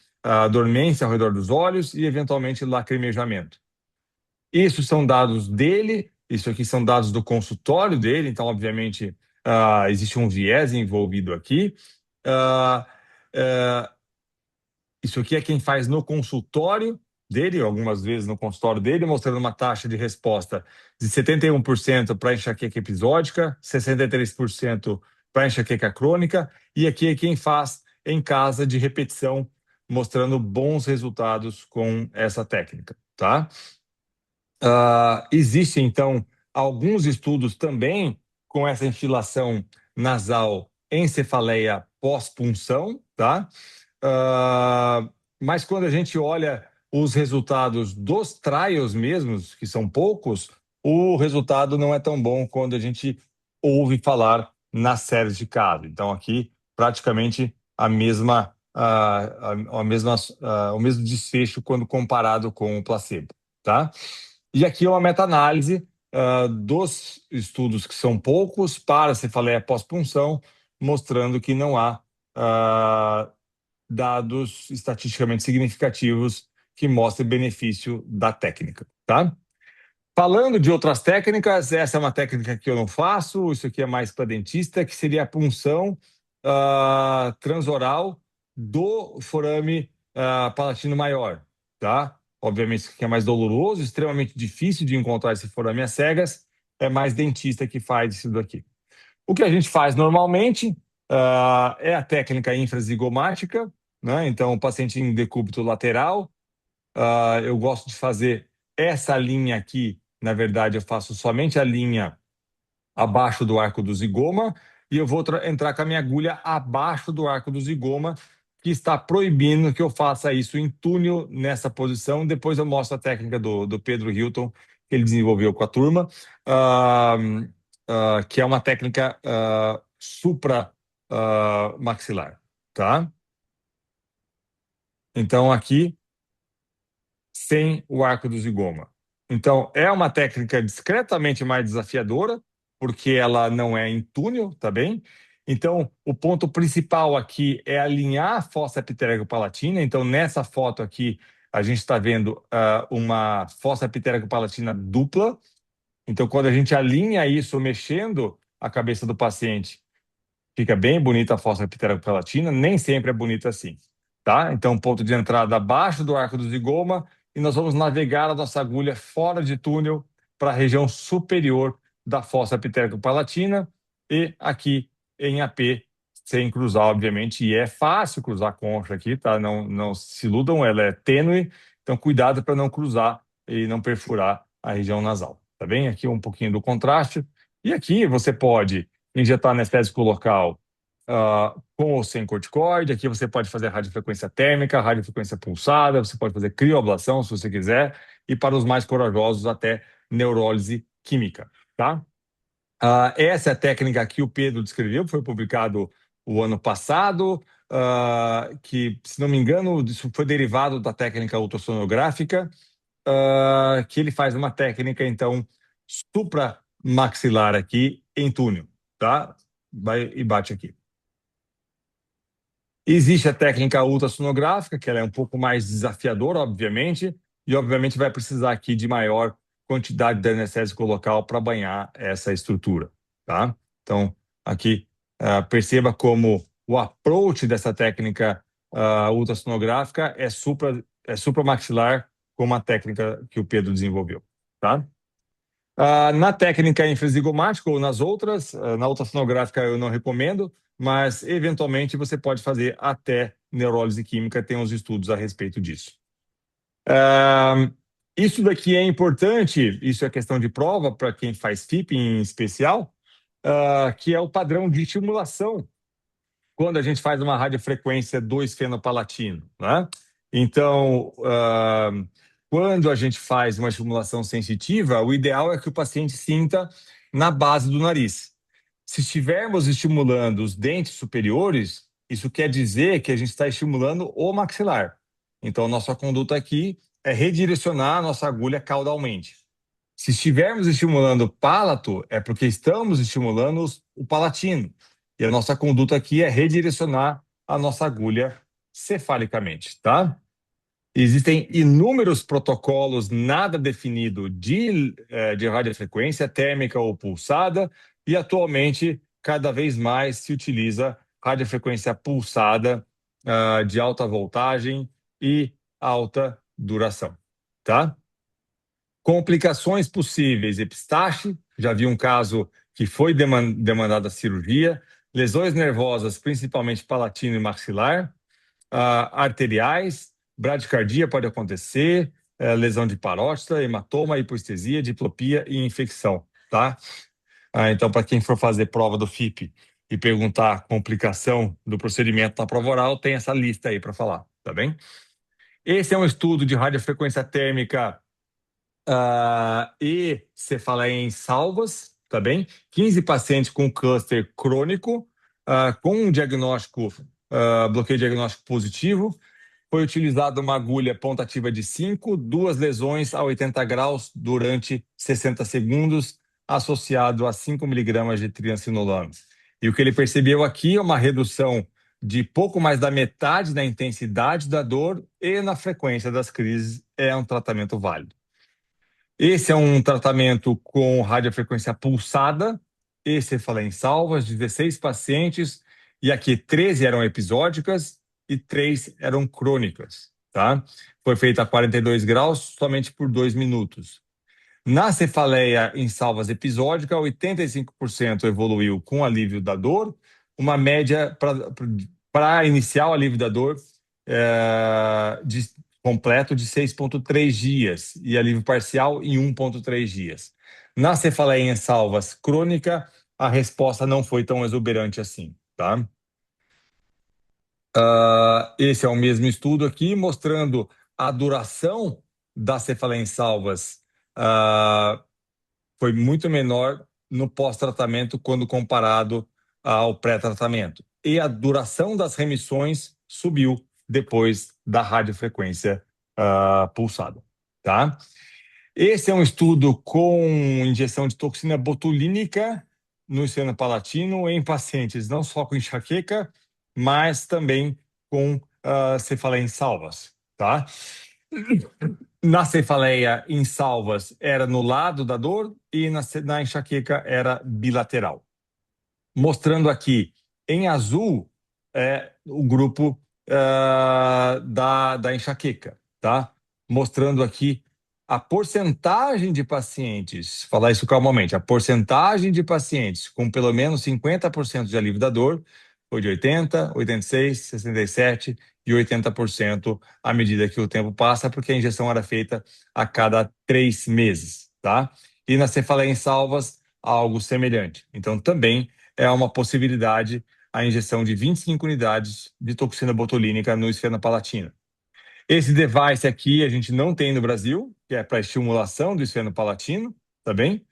dormência ao redor dos olhos e, eventualmente, lacrimejamento. Isso são dados dele, isso aqui são dados do consultório dele, então, obviamente, existe um viés envolvido aqui. Isso aqui é quem faz no consultório dele, algumas vezes no consultório dele, mostrando uma taxa de resposta de 71% para enxaqueca episódica, 63% para enxaqueca crônica, e aqui é quem faz em casa de repetição, mostrando bons resultados com essa técnica, tá? Existem, então, alguns estudos também com essa instilação nasal em cefaleia pós-punção, tá? Mas quando a gente olha os resultados dos trials mesmos, que são poucos, o resultado não é tão bom quando a gente ouve falar nas séries de caso. Então, aqui, praticamente o mesmo desfecho quando comparado com o placebo, tá? E aqui é uma meta-análise dos estudos, que são poucos, para cefaleia pós-punção, mostrando que não há dados estatisticamente significativos que mostrem benefício da técnica, tá? Falando de outras técnicas, essa é uma técnica que eu não faço, isso aqui é mais para dentista, que seria a punção transoral do forame palatino maior, tá? Obviamente isso aqui é mais doloroso, extremamente difícil de encontrar esse forame às cegas, é mais dentista que faz isso daqui. O que a gente faz normalmente é a técnica infrazigomática, né? Então, o paciente em decúbito lateral, eu gosto de fazer essa linha aqui, na verdade, eu faço somente a linha abaixo do arco do zigoma, e eu vou entrar com a minha agulha abaixo do arco do zigoma, que está proibindo que eu faça isso em túnel nessa posição. Depois eu mostro a técnica do Pedro Hilton, que ele desenvolveu com a turma, que é uma técnica supra maxilar, tá? Então, aqui, sem o arco do zigoma. Então, é uma técnica discretamente mais desafiadora, porque ela não é em túnel, tá bem? Então, o ponto principal aqui é alinhar a fossa epitelico-palatina. Então, nessa foto aqui, a gente está vendo uma fossa epitelico-palatina dupla. Então, quando a gente alinha isso mexendo a cabeça do paciente, fica bem bonita a fossa epitelico-palatina, nem sempre é bonita assim, tá? Então, ponto de entrada abaixo do arco do zigoma e nós vamos navegar a nossa agulha fora de túnel para a região superior da fossa epitelico-palatina e aqui em AP, sem cruzar, obviamente, e é fácil cruzar a concha aqui, tá? Não se iludam, ela é tênue, então cuidado para não cruzar e não perfurar a região nasal, tá bem? Aqui um pouquinho do contraste. E aqui você pode injetar anestésico local com ou sem corticoide. Aqui você pode fazer radiofrequência térmica, radiofrequência pulsada, você pode fazer crioablação se você quiser, e para os mais corajosos até neurólise química, tá? Essa é a técnica que o Pedro descreveu, foi publicado o ano passado, que, se não me engano, isso foi derivado da técnica ultrassonográfica, que ele faz uma técnica, então, supramaxilar aqui em túnel, tá? Vai e bate aqui. Existe a técnica ultrassonográfica, que ela é um pouco mais desafiadora, obviamente, e obviamente vai precisar aqui de maior quantidade de anestésico local para banhar essa estrutura, tá? Então, aqui, perceba como o approach dessa técnica ultrassonográfica é supramaxilar, como a técnica que o Pedro desenvolveu, tá? Na técnica infrazigomática ou nas outras, na ultrassonográfica eu não recomendo, mas eventualmente você pode fazer até neurólise química, tem uns estudos a respeito disso. Isso daqui é importante, isso é questão de prova para quem faz FIP em especial, que é o padrão de estimulação quando a gente faz uma radiofrequência 2-fenopalatino, né? Então, quando a gente faz uma estimulação sensitiva, o ideal é que o paciente sinta na base do nariz. Se estivermos estimulando os dentes superiores, isso quer dizer que a gente está estimulando o maxilar. Então, nossa conduta aqui é redirecionar a nossa agulha caudalmente. Se estivermos estimulando o palato, é porque estamos estimulando o palatino. E a nossa conduta aqui é redirecionar a nossa agulha cefalicamente, tá? Existem inúmeros protocolos nada definido de radiofrequência térmica ou pulsada, e atualmente cada vez mais se utiliza radiofrequência pulsada de alta voltagem e alta duração, tá? Complicações possíveis: epistaxe, já vi um caso que foi demandada cirurgia, lesões nervosas, principalmente palatina e maxilar, arteriais, bradicardia pode acontecer, lesão de parótida, hematoma, hipoestesia, diplopia e infecção, tá? Então, para quem for fazer prova do FIP e perguntar a complicação do procedimento na prova oral, tem essa lista aí para falar, tá bem? Esse é um estudo de radiofrequência térmica e cefaleia em salvas, tá bem? 15 pacientes com cluster crônico, com um diagnóstico, bloqueio diagnóstico positivo. Foi utilizada uma agulha pontativa de 5, 2 lesões a 80 graus durante 60 segundos, associado a 5 miligramas de triancinolona. E o que ele percebeu aqui é uma redução de pouco mais da metade da intensidade da dor e na frequência das crises. É um tratamento válido. Esse é um tratamento com radiofrequência pulsada, e cefaleia em salvas, 16 pacientes, e aqui 13 eram episódicas e 3 eram crônicas, tá? Foi feita a 42 graus somente por 2 minutos. Na cefaleia em salvas episódica, 85% evoluiu com alívio da dor, uma média para iniciar o alívio da dor completo de 6,3 dias e alívio parcial em 1,3 dias. Na cefaleia em salvas crônica, a resposta não foi tão exuberante assim, tá? Esse é o mesmo estudo aqui, mostrando a duração da cefaleia em salvas foi muito menor no pós-tratamento quando comparado ao pré-tratamento. E a duração das remissões subiu depois da radiofrequência pulsada, tá? Esse é um estudo com injeção de toxina botulínica no seno palatino em pacientes não só com enxaqueca, mas também com cefaleia em salvas, tá? Na cefaleia em salvas era no lado da dor e na enxaqueca era bilateral. Mostrando aqui em azul o grupo da enxaqueca, tá? Mostrando aqui a porcentagem de pacientes, falar isso calmamente, a porcentagem de pacientes com pelo menos 50% de alívio da dor foi de 80, 86, 67 e 80% à medida que o tempo passa, porque a injeção era feita a cada 3 meses, tá? E na cefaleia em salvas, algo semelhante. Então, também é uma possibilidade a injeção de 25 unidades de toxina botulínica no esfeno palatino. Esse device aqui a gente não tem no Brasil, que é para estimulação do esfeno palatino, tá bem?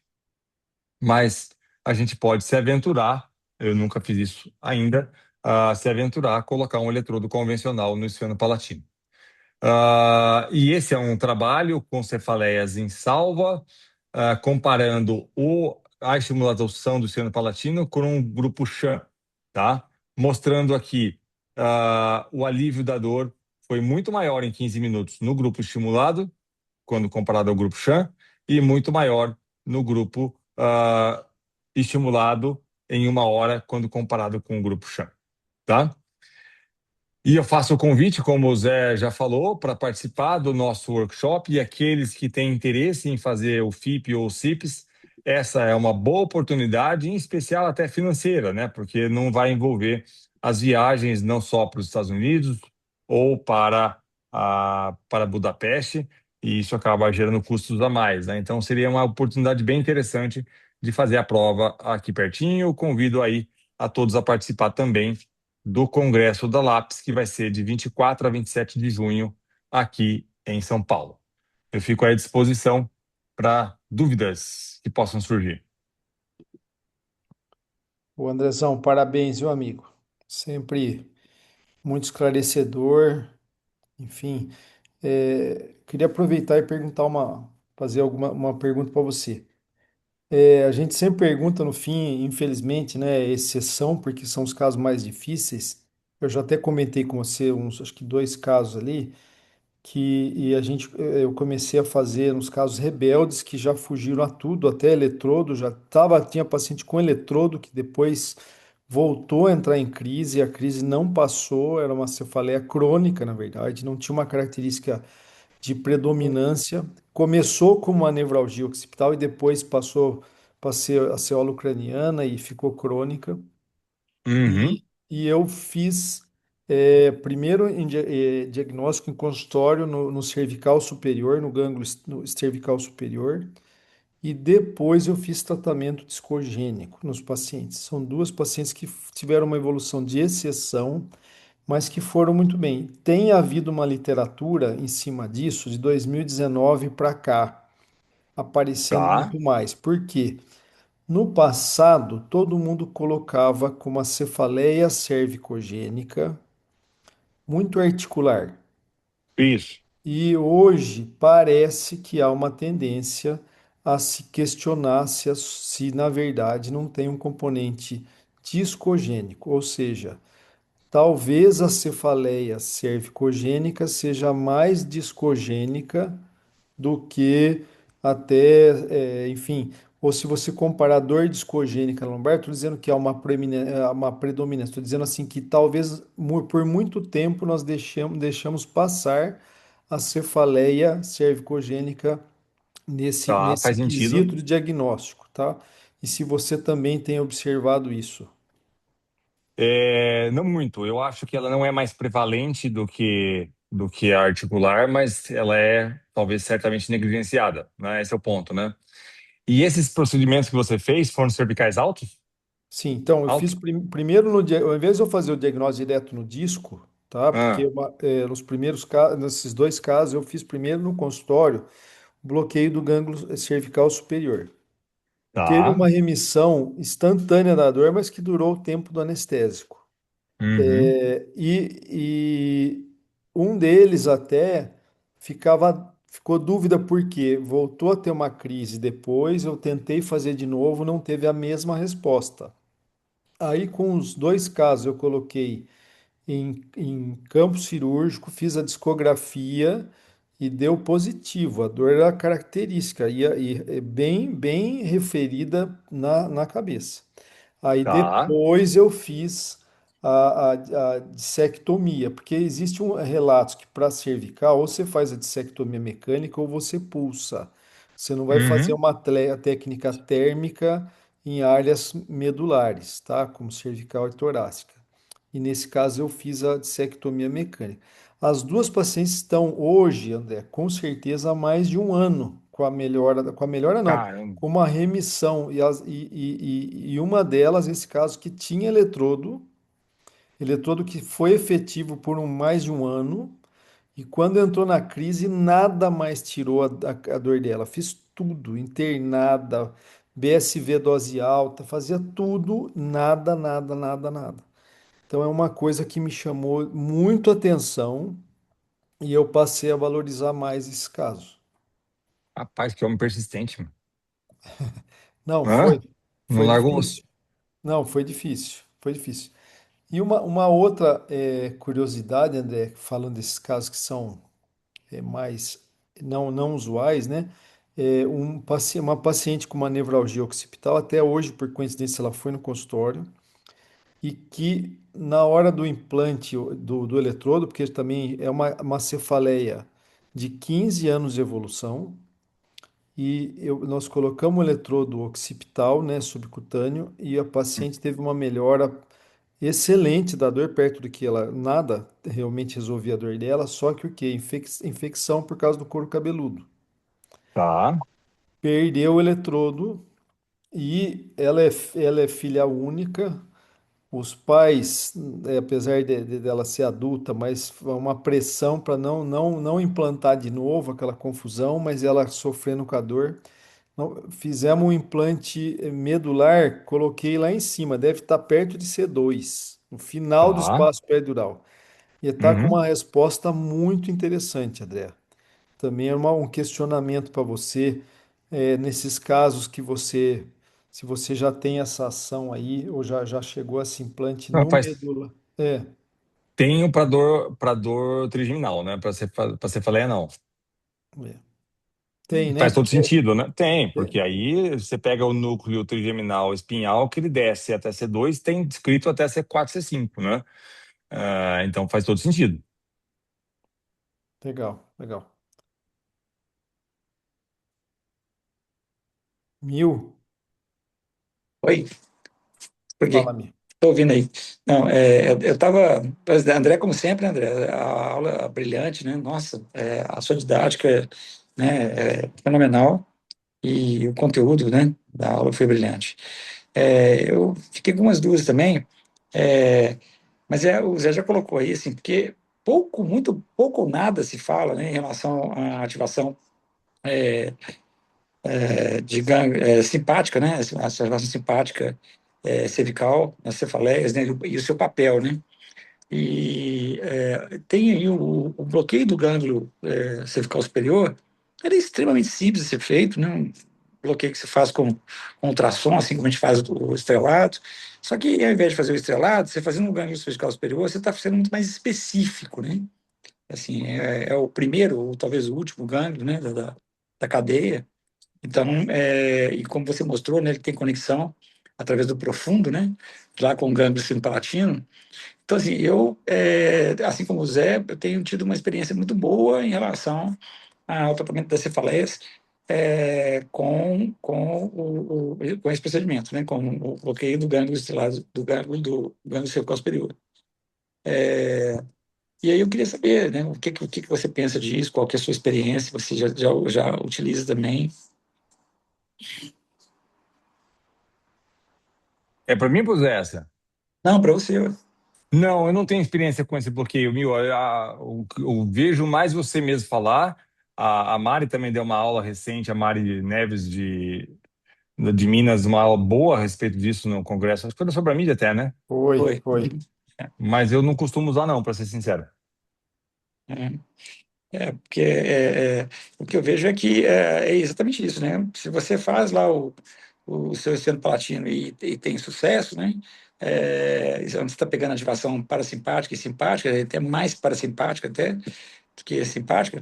Mas a gente pode se aventurar, eu nunca fiz isso ainda, se aventurar a colocar um eletrodo convencional no esfeno palatino. E esse é um trabalho com cefaleias em salva, comparando a estimulação do seno palatino com um grupo sham, tá? Mostrando aqui o alívio da dor foi muito maior em 15 minutos no grupo estimulado, quando comparado ao grupo sham, e muito maior no grupo estimulado em 1 hora, quando comparado com o grupo sham, tá? E eu faço o convite, como o Zé já falou, para participar do nosso workshop, e aqueles que têm interesse em fazer o FIP ou o CIPS, essa é uma boa oportunidade, em especial até financeira, né? Porque não vai envolver as viagens não só para os Estados Unidos ou para Budapeste, e isso acaba gerando custos a mais, né? Então seria uma oportunidade bem interessante de fazer a prova aqui pertinho. Convido aí a todos a participar também do Congresso da LAPS, que vai ser de 24 a 27 de junho, aqui em São Paulo. Eu fico à disposição para dúvidas que possam surgir. Ô Andrezão, parabéns, meu amigo. Sempre muito esclarecedor. Enfim, queria aproveitar e fazer uma pergunta para você. A gente sempre pergunta no fim, infelizmente, né, exceção, porque são os casos mais difíceis. Eu já até comentei com você uns, acho que 2 casos ali, eu comecei a fazer uns casos rebeldes que já fugiram a tudo, até eletrodo, tinha paciente com eletrodo que depois voltou a entrar em crise, a crise não passou, era uma cefaleia crônica, na verdade, não tinha uma característica de predominância. Começou com uma nevralgia occipital e depois passou para ser a ceola ucraniana e ficou crônica. Uhum. E eu fiz primeiro diagnóstico em consultório no cervical superior, no gânglio no cervical superior, e depois eu fiz tratamento discogênico nos pacientes. São duas pacientes que tiveram uma evolução de exceção, mas que foram muito bem. Tem havido uma literatura em cima disso de 2019 para cá, aparecendo Tá, muito mais. Por quê? No passado, todo mundo colocava como a cefaleia cervicogênica muito articular. isso. E hoje parece que há uma tendência a se questionar se na verdade não tem um componente discogênico, ou seja, talvez a cefaleia cervicogênica seja mais discogênica do que enfim, ou se você comparar dor discogênica lombar, estou dizendo que há uma predominância, estou dizendo assim que talvez por muito tempo nós deixamos passar a cefaleia cervicogênica Tá, nesse faz sentido. quesito de diagnóstico, tá? E se você também tem observado isso. Não muito. Eu acho que ela não é mais prevalente do que a articular, mas ela é talvez certamente negligenciada, né? Esse é o ponto, né? E esses procedimentos que você fez foram cervicais altos? Sim, então eu fiz Alto? primeiro ao invés de eu fazer o diagnóstico direto no disco, tá? Porque Ah, nos primeiros casos, nesses 2 casos, eu fiz primeiro no consultório bloqueio do gânglio cervical superior. Teve tá. uma remissão instantânea da dor, mas que durou o tempo do anestésico. Uhum. E Um deles até ficou dúvida porque voltou a ter uma crise depois, eu tentei fazer de novo, não teve a mesma resposta. Aí, com os dois casos, eu coloquei em campo cirúrgico, fiz a discografia e deu positivo. A dor era característica e é bem referida na cabeça. Aí Tá. depois eu fiz a dissectomia, porque existe relatos que para cervical ou você faz a dissectomia mecânica ou você pulsa. Você não vai fazer Uhum. uma técnica térmica em áreas medulares, tá? Como cervical e torácica. E nesse caso eu fiz a dissectomia mecânica. As duas pacientes estão hoje, André, com certeza há mais de um ano com a melhora não, Caramba. com uma remissão. E uma delas, esse caso, que tinha eletrodo que foi efetivo por mais de um ano, e quando entrou na crise, nada mais tirou a dor dela. Fiz tudo, internada, BSV dose alta, fazia tudo, nada. Então é uma coisa que me chamou muito atenção e eu passei a valorizar mais esse caso. Rapaz, que homem persistente, mano. Não, Hã? Não foi largou osso. difícil. Não, foi difícil. E uma outra curiosidade, André, falando desses casos que são mais não usuais, né? Uma paciente com uma nevralgia occipital, até hoje, por coincidência, ela foi no consultório e que na hora do implante do eletrodo, porque também é uma cefaleia de 15 anos de evolução, e nós colocamos o eletrodo occipital, né, subcutâneo, e a paciente teve uma melhora excelente da dor, perto do que ela, nada realmente resolvia a dor dela, só que o que? Infecção por causa do couro cabeludo. Tá. Perdeu o eletrodo e ela é filha única. Os pais, apesar dela ser adulta, mas foi uma pressão para não implantar de novo aquela confusão, mas ela sofrendo com a dor. Fizemos um implante medular, coloquei lá em cima, deve estar perto de C2, no final do Tá. espaço pré-dural. E está com Uhum. uma resposta muito interessante, André. Também é um questionamento para você, nesses casos que se você já tem essa ação aí, ou já chegou a esse implante no Rapaz, medula. tenho para dor trigeminal, né? Para cefaleia, não. É. Tem, né? Faz todo Porque sentido, né? Tem, é, porque aí você pega o núcleo trigeminal espinhal, que ele desce até C2, tem descrito até C4, C5, né? Então faz todo sentido. legal. 1000, Oi, por quê? fala-me. Estou ouvindo aí. Não, eu estava. André, como sempre, André, a aula brilhante, né? Nossa, a sua didática, né, é fenomenal e o conteúdo, né, da aula foi brilhante. Eu fiquei com umas dúvidas também, mas o Zé já colocou aí, assim, porque muito pouco ou nada se fala, né, em relação à ativação simpática, né, a ativação simpática cervical, nas cefaleias, né, e o seu papel, né? E tem aí o bloqueio do gânglio cervical superior, ele é extremamente simples de ser feito, né? Um bloqueio que se faz com ultrassom, assim como a gente faz o estrelado. Só que ao invés de fazer o estrelado, você fazendo um gânglio cervical superior, você está sendo muito mais específico, né? Assim, é o primeiro, ou talvez o último gânglio, né, da cadeia. Então, e como você mostrou, né, ele tem conexão através do profundo, né, lá com o gânglio cimpalatino. Então, assim, assim como o Zé, eu tenho tido uma experiência muito boa em relação ao tratamento das cefaleias com esse procedimento, né, com o bloqueio do gânglio estilado, do gânglio cervical superior. E aí eu queria saber, né, o que você pensa disso, qual que é a sua experiência, você já utiliza também? É para mim, pois é essa? Não, para você. Não, eu não tenho experiência com esse bloqueio, Mil. Eu vejo mais você mesmo falar. A Mari também deu uma aula recente, a Mari Neves de Minas, uma aula boa a respeito disso no congresso. Acho que foi sobre a mídia até, né? Foi, Foi. foi. Mas eu não costumo usar, não, para ser sincero. né? Porque o que eu vejo é que é exatamente isso, né? Se você faz lá o seu esteno palatino e tem sucesso, né? Você está pegando ativação parasimpática e simpática, até mais parasimpática até do que simpática.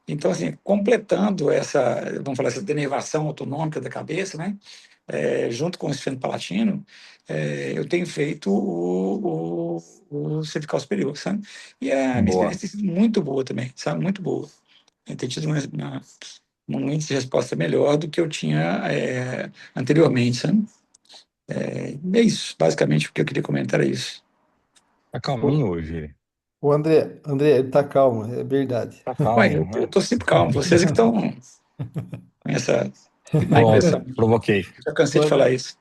Então, assim, completando essa, vamos falar, essa denervação autonômica da cabeça, né? Junto com o esteno palatino, eu tenho feito o cervical superior, sabe? E a minha Boa. experiência tem sido muito boa também, sabe? Muito boa. Eu tenho tido um índice de resposta melhor do que eu tinha anteriormente, sabe? É isso, basicamente o que eu queria comentar é isso. Tá O, calminho hoje, ele. o André, ele tá calmo, é verdade. Tá Ué, calmo, eu né? tô sempre calmo, vocês é que estão com essa má Pronto, impressão. provoquei. Já cansei O de falar André, isso.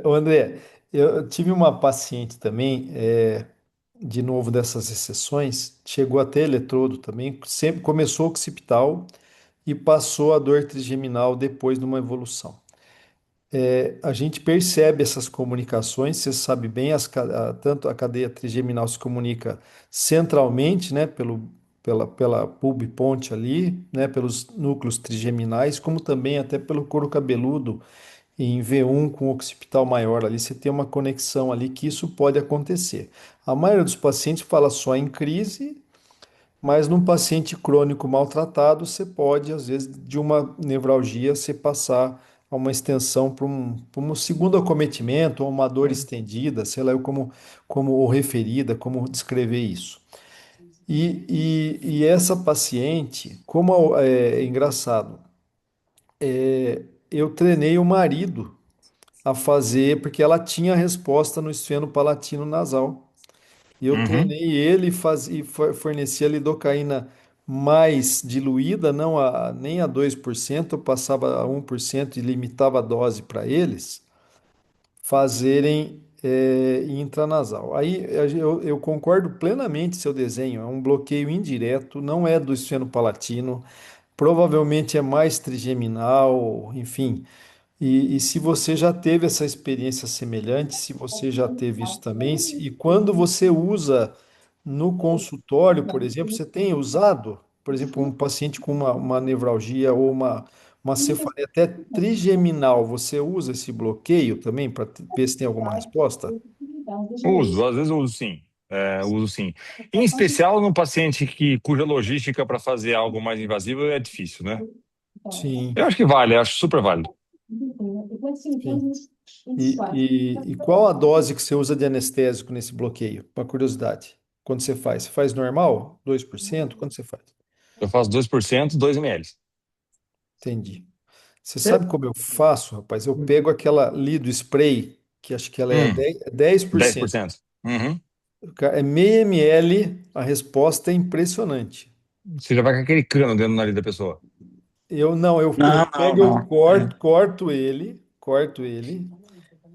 o André, eu tive uma paciente também, de novo dessas exceções, chegou até eletrodo também, sempre começou occipital e passou a dor trigeminal depois de uma evolução. A gente percebe essas comunicações, você sabe bem, tanto a cadeia trigeminal se comunica centralmente, né, pela pulpa e ponte ali, né, pelos núcleos trigeminais, como também até pelo couro cabeludo em V1 com occipital maior ali, você tem uma conexão ali que isso pode acontecer. A maioria dos pacientes fala só em crise, mas num paciente crônico maltratado, você pode, às vezes, de uma nevralgia, você passar a uma extensão para um segundo acometimento, ou uma dor estendida, sei lá eu ou referida, como descrever isso. E essa paciente, como é engraçado, eu treinei o marido a fazer, porque ela tinha resposta no esfeno palatino nasal. E eu Uhum. treinei ele e fornecia lidocaína mais diluída, não nem a 2%, eu passava a 1% e limitava a dose para eles fazerem intranasal. Aí eu concordo plenamente seu desenho, é um bloqueio indireto, não é do esfeno palatino, provavelmente é mais trigeminal, enfim. E se você já teve essa experiência semelhante, se você já teve isso também, e quando você usa no consultório, por exemplo, você tem usado, por exemplo, um paciente com uma nevralgia ou uma cefaleia até trigeminal, você usa esse bloqueio também para ver se tem alguma resposta? Uso, às vezes eu uso sim. Uso sim. Em especial no paciente cuja logística para fazer algo mais invasivo é difícil, né? Sim, Eu acho que vale, eu acho super válido. sim. E qual a dose que você usa de anestésico nesse bloqueio? Uma curiosidade. Quando você faz? Você faz normal? 2%? Quando você faz? Eu faço 2%, 2 ml. Entendi. Você É, sabe como eu faço, rapaz? Eu pego aquela Lido Spray, que acho que ela é Hum, 10%. 10%. Uhum. É meio ml, a resposta é impressionante. Você já vai com aquele cano dentro do nariz da pessoa. Eu não, eu não, não, pego, eu não. corto ele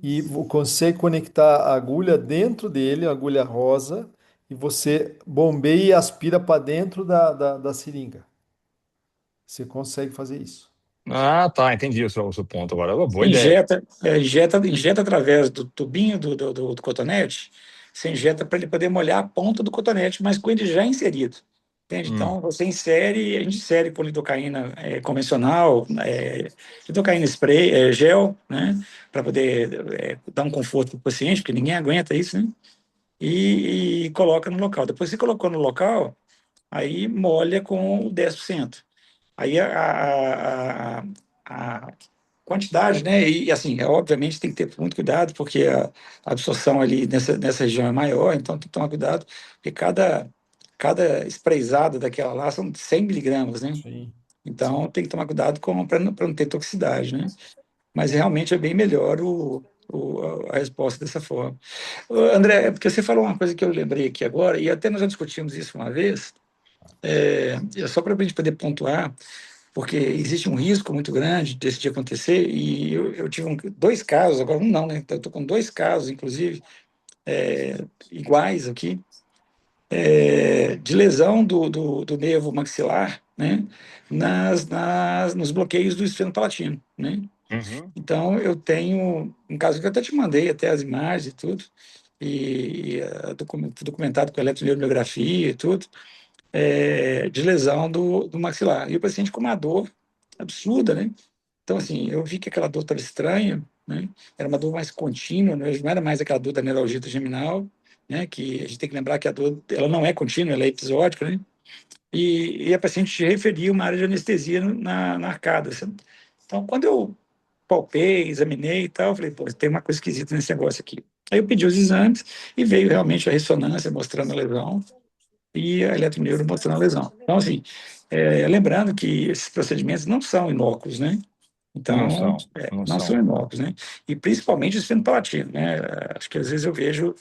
e consigo conectar a agulha dentro dele, a agulha rosa, e você bombeia e aspira para dentro da seringa. Você consegue fazer isso. Ah, tá, entendi o seu ponto agora. Boa Você ideia. injeta através do tubinho do cotonete, você injeta para ele poder molhar a ponta do cotonete, mas com ele já inserido. Entende? Hum. Então, a gente insere com lidocaína convencional, lidocaína spray, gel, né? Para poder dar um conforto para o paciente, porque ninguém aguenta isso, né? E coloca no local. Depois que você colocou no local, aí molha com o 10%. Aí a quantidade, né? E assim, obviamente tem que ter muito cuidado, porque a absorção ali nessa região é maior, então tem que tomar cuidado, porque cada sprayzada daquela lá são 100 miligramas, né? Sim, sim. Então tem que tomar cuidado para não ter toxicidade, né? Mas realmente é bem melhor a resposta dessa forma. Ô, André, é porque você falou uma coisa que eu lembrei aqui agora, e até nós já discutimos isso uma vez, só para a gente poder pontuar, porque existe um risco muito grande desse de acontecer, e eu tive dois casos, agora um não, né? Eu estou com dois casos, inclusive, iguais aqui, de lesão do nervo maxilar, né? Nos bloqueios do esfeno palatino, né? Uhum. Então, eu tenho um caso que eu até te mandei, até as imagens e tudo, fui documentado com eletromiografia e tudo, de lesão do maxilar. E o paciente com uma dor absurda, né? Então, assim, eu vi que aquela dor estava estranha, né? Era uma dor mais contínua, né? Não era mais aquela dor da neuralgia trigeminal, né? Que a gente tem que lembrar que a dor, ela não é contínua, ela é episódica, né? E a paciente referia uma área de anestesia na arcada, sabe? Então, quando eu palpei, examinei e tal, eu falei, pô, tem uma coisa esquisita nesse negócio aqui. Aí eu pedi os exames e veio realmente a ressonância mostrando a lesão e a eletroneuro mostrando a lesão. Então, assim, lembrando que esses procedimentos não são inócuos, né? Não Então, são, não não são são. inócuos, né? E principalmente o esfenopalatino, né? Acho que às vezes eu vejo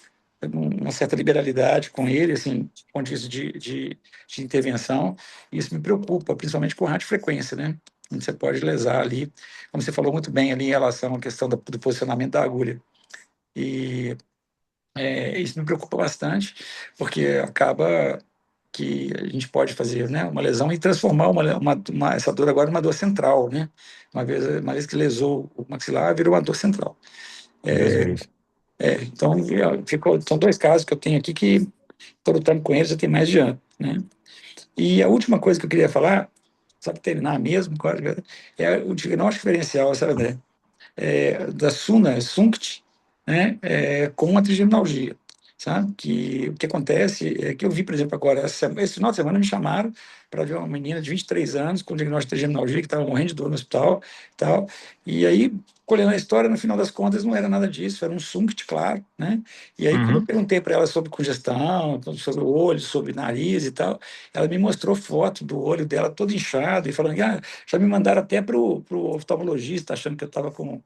uma certa liberalidade com ele, assim, do ponto de vista de intervenção, e isso me preocupa, principalmente com radiofrequência, né? Onde você pode lesar ali, como você falou muito bem ali em relação à questão do posicionamento da agulha. E isso me preocupa bastante, porque acaba que a gente pode fazer, né, uma lesão e transformar essa dor agora numa dor central, né? Uma vez que lesou o maxilar, virou uma dor central. Deus me livre. Então, são dois casos que eu tenho aqui que estou lutando com eles já tem mais de ano, né? E a última coisa que eu queria falar, só para terminar mesmo, é o diagnóstico diferencial, sabe, André? Da SUNA, SUNCT, né, com a trigeminalgia, sabe? Que o que acontece é que eu vi, por exemplo, agora, esse final de semana me chamaram para ver uma menina de 23 anos com diagnóstico de trigeminalgia, que estava morrendo de dor no hospital e tal, e aí, colhendo a história, no final das contas, não era nada disso, era um SUNCT, claro, né? E aí, quando eu Uhum. perguntei para ela sobre congestão, sobre o olho, sobre nariz e tal, ela me mostrou foto do olho dela todo inchado e falando, já me mandaram até para o oftalmologista, achando que eu estava com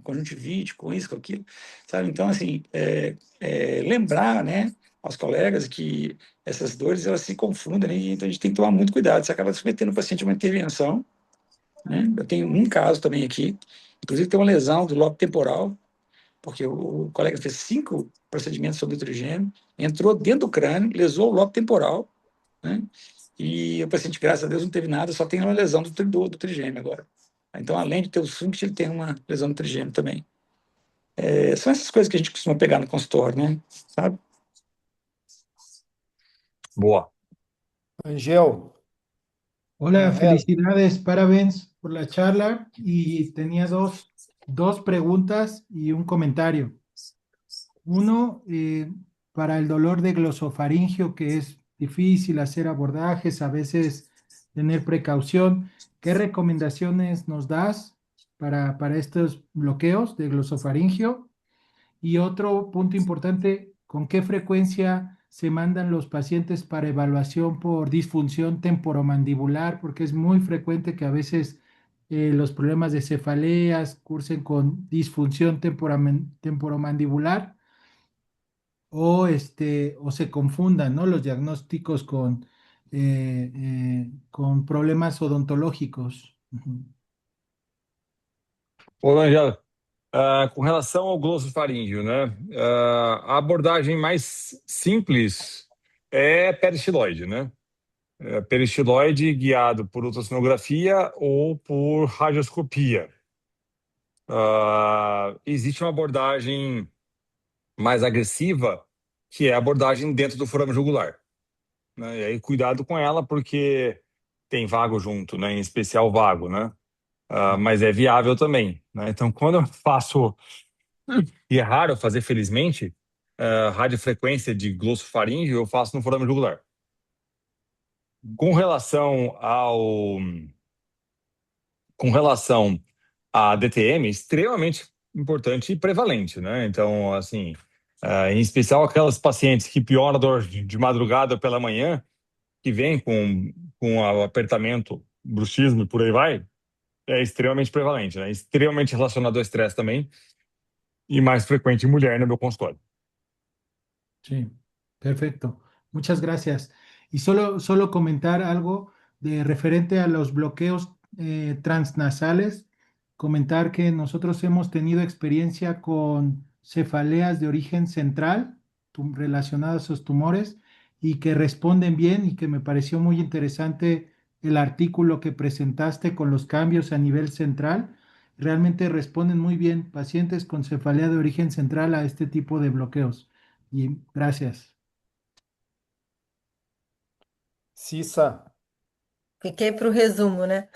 conjuntivite, com isso, com aquilo, sabe? Então, assim, lembrar, né, aos colegas que essas dores, elas se confundem, né? Então a gente tem que tomar muito cuidado. Você acaba submetendo o paciente a uma intervenção, né? Eu tenho um caso também aqui, inclusive tem uma lesão do lobo temporal, porque o colega fez 5 procedimentos sobre nitrogênio, entrou dentro do crânio, lesou o lobo temporal, né? E o paciente, graças a Deus, não teve nada, só tem uma lesão do trigêmeo agora. Então, além de ter o SUNCT, ele tem uma lesão no trigêmeo também. São essas coisas que a gente costuma pegar no consultório, né? Sabe? Boa. Angel, Hola, Hel, felicidades, parabéns por la charla y tenía dos preguntas y un comentario. Uno, para el dolor de glosofaringio, que es difícil hacer abordajes, a veces tener precaución, ¿qué recomendaciones nos das para estos bloqueos de glosofaringio? Y otro punto importante, ¿con qué frecuencia se mandan los pacientes para evaluación por disfunción temporomandibular? Porque es muy frecuente que a veces los problemas de cefaleas cursen con disfunción temporomandibular o se confundan, ¿no? Los diagnósticos con problemas odontológicos. Ujú. Ô, Angela, com relação ao glossofaríngeo, né? A abordagem mais simples é peristiloide, né? Peristiloide guiado por ultrassonografia ou por radioscopia. Existe uma abordagem mais agressiva, que é a abordagem dentro do forame jugular, né? E aí cuidado com ela, porque tem vago junto, né? Em especial vago, né? Mas é viável também, né? Então, quando eu faço, e é raro fazer, felizmente, radiofrequência de glossofaríngeo, eu faço no forame jugular. Com relação com relação a DTM, extremamente importante e prevalente, né? Então, assim, em especial aquelas pacientes que pioram a dor de madrugada ou pela manhã, que vem com apertamento, bruxismo e por aí vai, é extremamente prevalente, né? Extremamente relacionado ao estresse também e mais frequente em mulher no meu consultório. Sí, perfecto. Muchas gracias. Y solo comentar algo de referente a los bloqueos transnasales, comentar que nosotros hemos tenido experiencia con cefaleas de origen central relacionadas a esos tumores y que responden bien y que me pareció muy interesante el artículo que presentaste con los cambios a nivel central. realmente responden muy bien pacientes con cefalea de origen central a este tipo de bloqueos. Y gracias. Cissa, Fiquei para o resumo, né?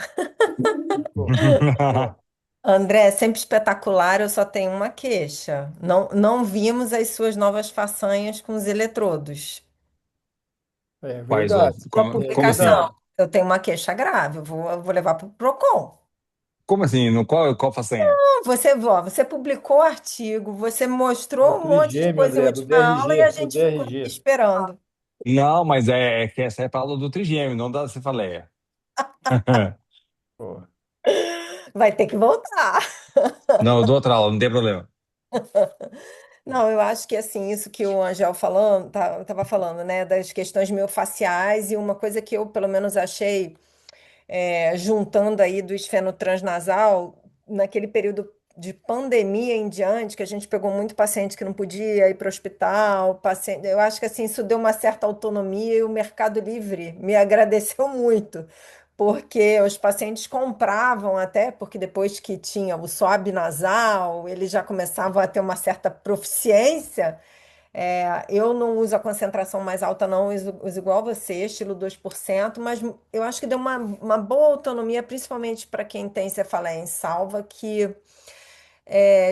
pô, boa. André, é sempre espetacular, eu só tenho uma queixa. Não vimos as suas novas façanhas com os eletrodos. É Quais, ó? verdade. Sua É Como assim? publicação. verdade. Eu tenho uma queixa grave, eu vou levar para o Procon. Como assim? No qual façanha? Você publicou o artigo, você Do mostrou um monte de trigêmeo, coisa em André, do última aula e a DRG, do gente ficou aqui DRG. esperando. Não, mas é que essa é para aula do trigêmeo, não da cefaleia. Pô, Vai ter que voltar. Não, eu dou outra aula, não tem problema. Não, eu acho que assim, isso que o Angel falando, tava falando, né, das questões miofaciais, e uma coisa que eu pelo menos achei, juntando aí do esfenotransnasal, naquele período de pandemia em diante, que a gente pegou muito paciente que não podia ir para o hospital, paciente, eu acho que assim, isso deu uma certa autonomia e o Mercado Livre me agradeceu muito, porque os pacientes compravam até, porque depois que tinha o swab nasal, eles já começavam a ter uma certa proficiência. Eu não uso a concentração mais alta, não, uso igual você, estilo 2%, mas eu acho que deu uma boa autonomia, principalmente para quem tem cefaleia em salva, que,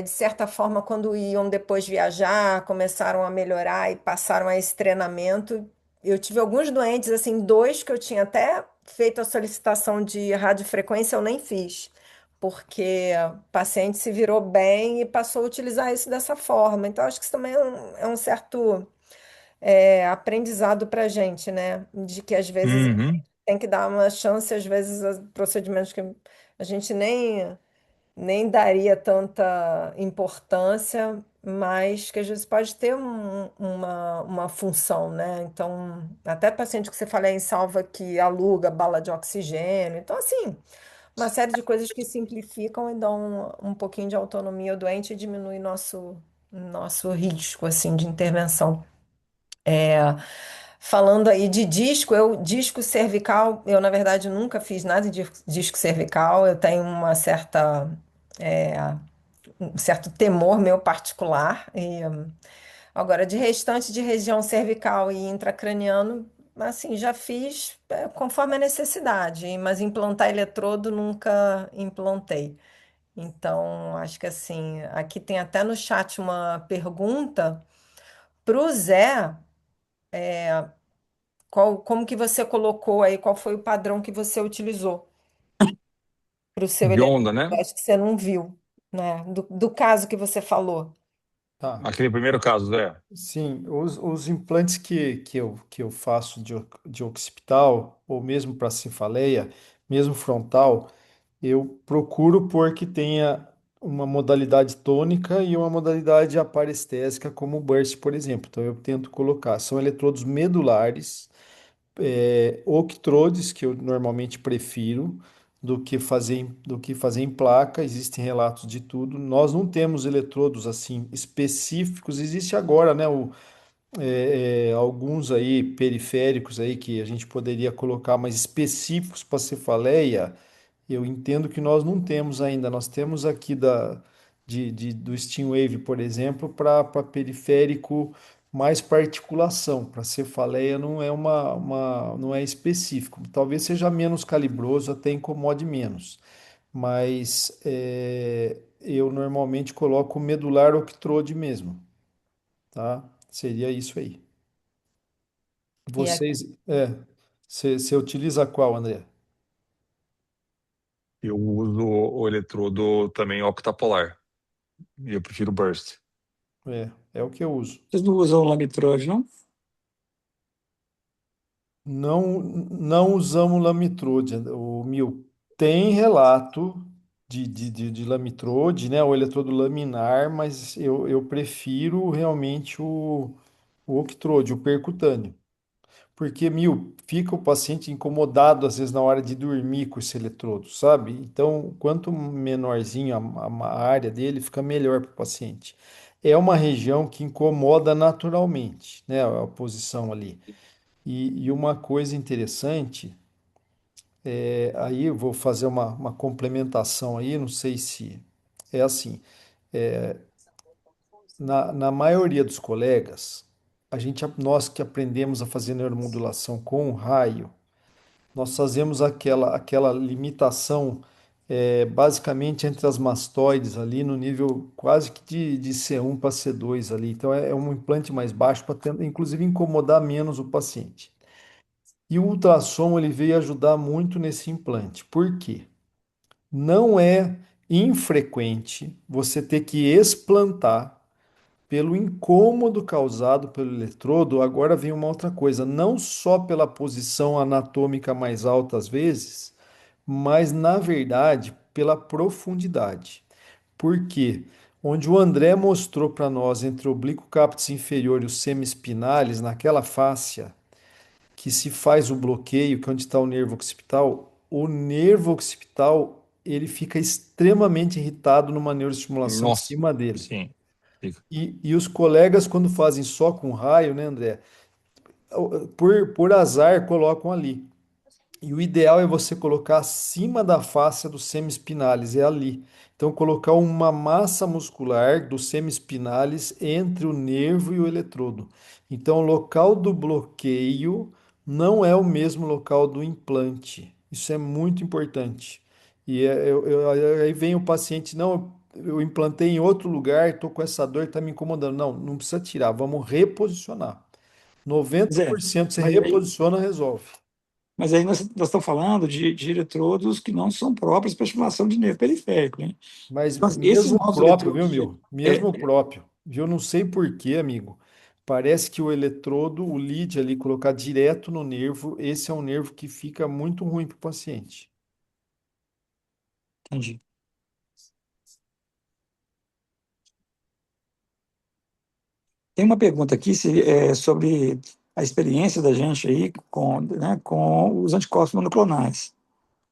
de certa forma, quando iam depois viajar, começaram a melhorar e passaram a esse treinamento. Eu tive alguns doentes, assim, dois que eu tinha até feito a solicitação de radiofrequência, eu nem fiz. Porque o paciente se virou bem e passou a utilizar isso dessa forma. Então, acho que isso também é um certo aprendizado para a gente, né? De que às vezes Uhum. tem que dar uma chance, às vezes, a procedimentos que a gente nem daria tanta importância, mas que às vezes pode ter uma função, né? Então, até paciente que você fala em salva que aluga bala de oxigênio. Então, assim, uma série de coisas que simplificam e dão um pouquinho de autonomia ao doente e diminui nosso risco, assim, de intervenção. Falando aí de disco cervical, eu na verdade nunca fiz nada de disco cervical, eu tenho um certo temor meu particular. Agora, de restante de região cervical e intracraniano, assim, já fiz conforme a necessidade, mas implantar eletrodo nunca implantei. Então, acho que assim, aqui tem até no chat uma pergunta para o Zé. Como que você colocou aí, qual foi o padrão que você utilizou para o seu De eletrodo? onda, né? Acho que você não viu, né? Do caso que você falou. tá. Aquele primeiro caso, Zé. Sim, os implantes que eu faço de occipital, ou mesmo para cefaleia, mesmo frontal, eu procuro pôr que tenha uma modalidade tônica e uma modalidade aparestésica, como o burst, por exemplo. Então eu tento colocar, são eletrodos medulares, octrodes, que eu normalmente prefiro, do que fazer em placa. Existem relatos de tudo. Nós não temos eletrodos assim específicos. Existe agora, né, alguns aí periféricos aí que a gente poderia colocar, mas específicos para cefaleia. Eu entendo que nós não temos ainda. Nós temos aqui do Stingwave, por exemplo, para periférico mais para articulação. Para cefaleia não é não é específico. Talvez seja menos calibroso, até incomode menos. Mas eu normalmente coloco o medular octrode mesmo, tá? Seria isso aí. E aqui, Vocês, você utiliza qual, André? Eu uso o eletrodo também octapolar. E eu prefiro burst. É o que eu uso. Vocês não usam Lamitrode, não? Não usamos Lamitrode, o Mil. Tem relato de Lamitrode, né? O eletrodo laminar, mas eu prefiro realmente o Octrode, o percutâneo. Porque, Mil, fica o paciente incomodado às vezes na hora de dormir com esse eletrodo, sabe? Então, quanto menorzinho a área dele, fica melhor para o paciente. É uma região que incomoda naturalmente, né? A posição ali. E uma coisa interessante Aí eu vou fazer uma complementação aí, não sei se é assim. Na maioria dos colegas, nós que aprendemos a fazer neuromodulação com o raio, nós fazemos aquela limitação basicamente entre as mastoides ali no nível quase que de C1 para C2 ali. Então é um implante mais baixo para inclusive incomodar menos o paciente. E o ultrassom ele veio ajudar muito nesse implante. Por quê? Não é infrequente você ter que explantar pelo incômodo causado pelo eletrodo. Agora vem uma outra coisa, não só pela posição anatômica mais alta às vezes, mas na verdade pela profundidade. Por quê? Onde o André mostrou para nós entre o oblíquo captis inferior e os semiespinales, naquela fáscia que se faz o bloqueio, que é onde está o nervo occipital ele fica extremamente irritado numa neuroestimulação em Nossa, cima dele. sim. Fica. E os colegas, quando fazem só com raio, né, André? Por azar, colocam ali. E o ideal é você colocar acima da face dos semiespinales, é ali. Então, colocar uma massa muscular dos semiespinales entre o nervo e o eletrodo. Então, o local do bloqueio não é o mesmo local do implante. Isso é muito importante. Aí vem o paciente, não, eu implantei em outro lugar, estou com essa dor que está me incomodando. Não, não precisa tirar, vamos reposicionar. Pois é, 90% você mas aí, reposiciona, resolve. mas aí nós estamos falando de eletrodos que não são próprios para estimulação de nervo periférico, né? Mas Então, esses mesmo novos próprio, viu, eletrodos, meu? é, Mesmo próprio. Viu? Não sei por quê, amigo. Parece que o eletrodo, o lead ali, colocar direto no nervo, esse é um nervo que fica muito ruim para o paciente. entendi. Tem uma pergunta aqui sobre a experiência da gente aí com os anticorpos monoclonais,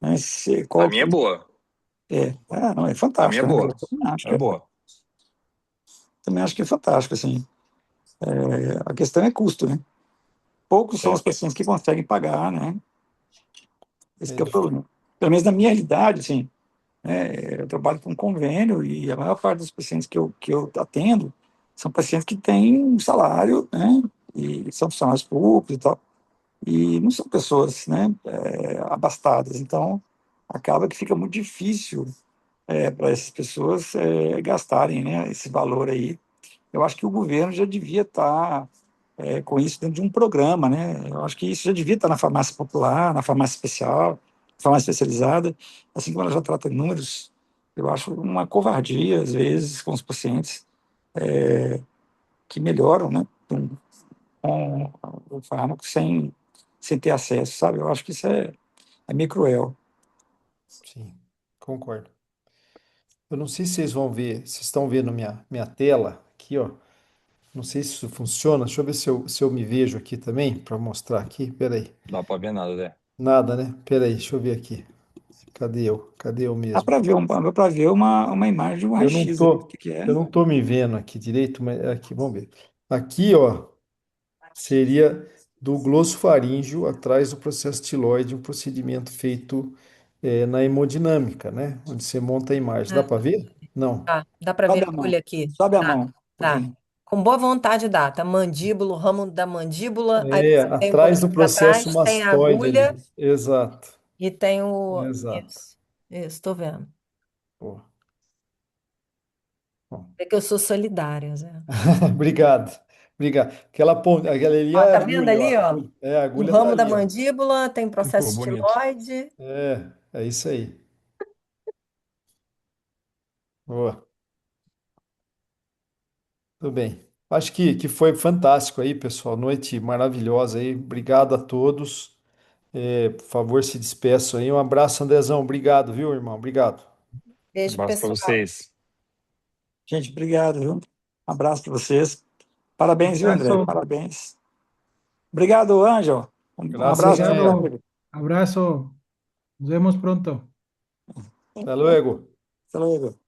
né? A Qual minha é que boa. não, é A minha é fantástico, né? boa. Eu É boa. também acho que é fantástico, assim. A questão é custo, né? Poucos são os É. pacientes que conseguem pagar, né? Esse É que é o difícil. problema. Pelo menos na minha realidade, assim, né? Eu trabalho com convênio e a maior parte dos pacientes que eu atendo são pacientes que têm um salário, né? E são funcionários públicos e tal. E não são pessoas, né, abastadas. Então, acaba que fica muito difícil para essas pessoas gastarem, né, esse valor aí. Eu acho que o governo já devia estar com isso dentro de um programa, né? Eu acho que isso já devia estar na farmácia popular, na farmácia especial, farmácia especializada, assim como ela já trata números. Eu acho uma covardia, às vezes, com os pacientes que melhoram, né, com o fármaco sem ter acesso, sabe? Eu acho que isso é meio cruel. Sim, concordo. Eu não sei se vocês vão ver, vocês estão vendo minha tela aqui, ó. Não sei se isso funciona. Deixa eu ver se eu me vejo aqui também, para mostrar aqui. Peraí. Não dá pra ver nada, né? Nada, né? Peraí, deixa eu ver aqui. Cadê eu? Cadê eu Dá mesmo? para ver uma imagem de um Eu não raio-x ali, o tô, que é. eu não tô me vendo aqui direito, mas aqui, vamos ver. Aqui, ó, seria do glosso faríngeo atrás do processo tiloide, um procedimento feito na hemodinâmica, né? Onde você monta a imagem. Dá Ah, para ver? Não. tá, dá para ver Sobe a a mão, agulha aqui. sobe a Tá, mão um tá. pouquinho. Com boa vontade dá, tá? Mandíbula, o ramo da mandíbula, aí É, você tem um atrás do pouquinho para processo trás, tem a mastoide agulha ali. Exato, e tem o. exato. Isso, tô vendo. Pô, bom. É que eu sou solidária, Zé. Obrigado, obrigado. Aquela ponta, aquela ali é Ó, a tá vendo agulha, ó. ali, A ó? agulha. É, a O agulha tá ramo da ali, ó. mandíbula tem Ficou processo bonito. estiloide. É isso aí. Boa. Tudo bem. Acho que foi fantástico aí, pessoal. Noite maravilhosa aí. Obrigado a todos. Por favor, se despeçam aí. Um abraço, Andrezão. Obrigado, viu, irmão? Obrigado. Um Beijo, abraço pra pessoal. vocês. Gente, obrigado, viu? Um abraço para vocês. Parabéns, viu, André? Abrazo, Parabéns. Obrigado, Ângelo. Um Graças abraço para você, obrigado, amigo. abrazo, nos vemos pronto. Hasta luego. Hasta luego.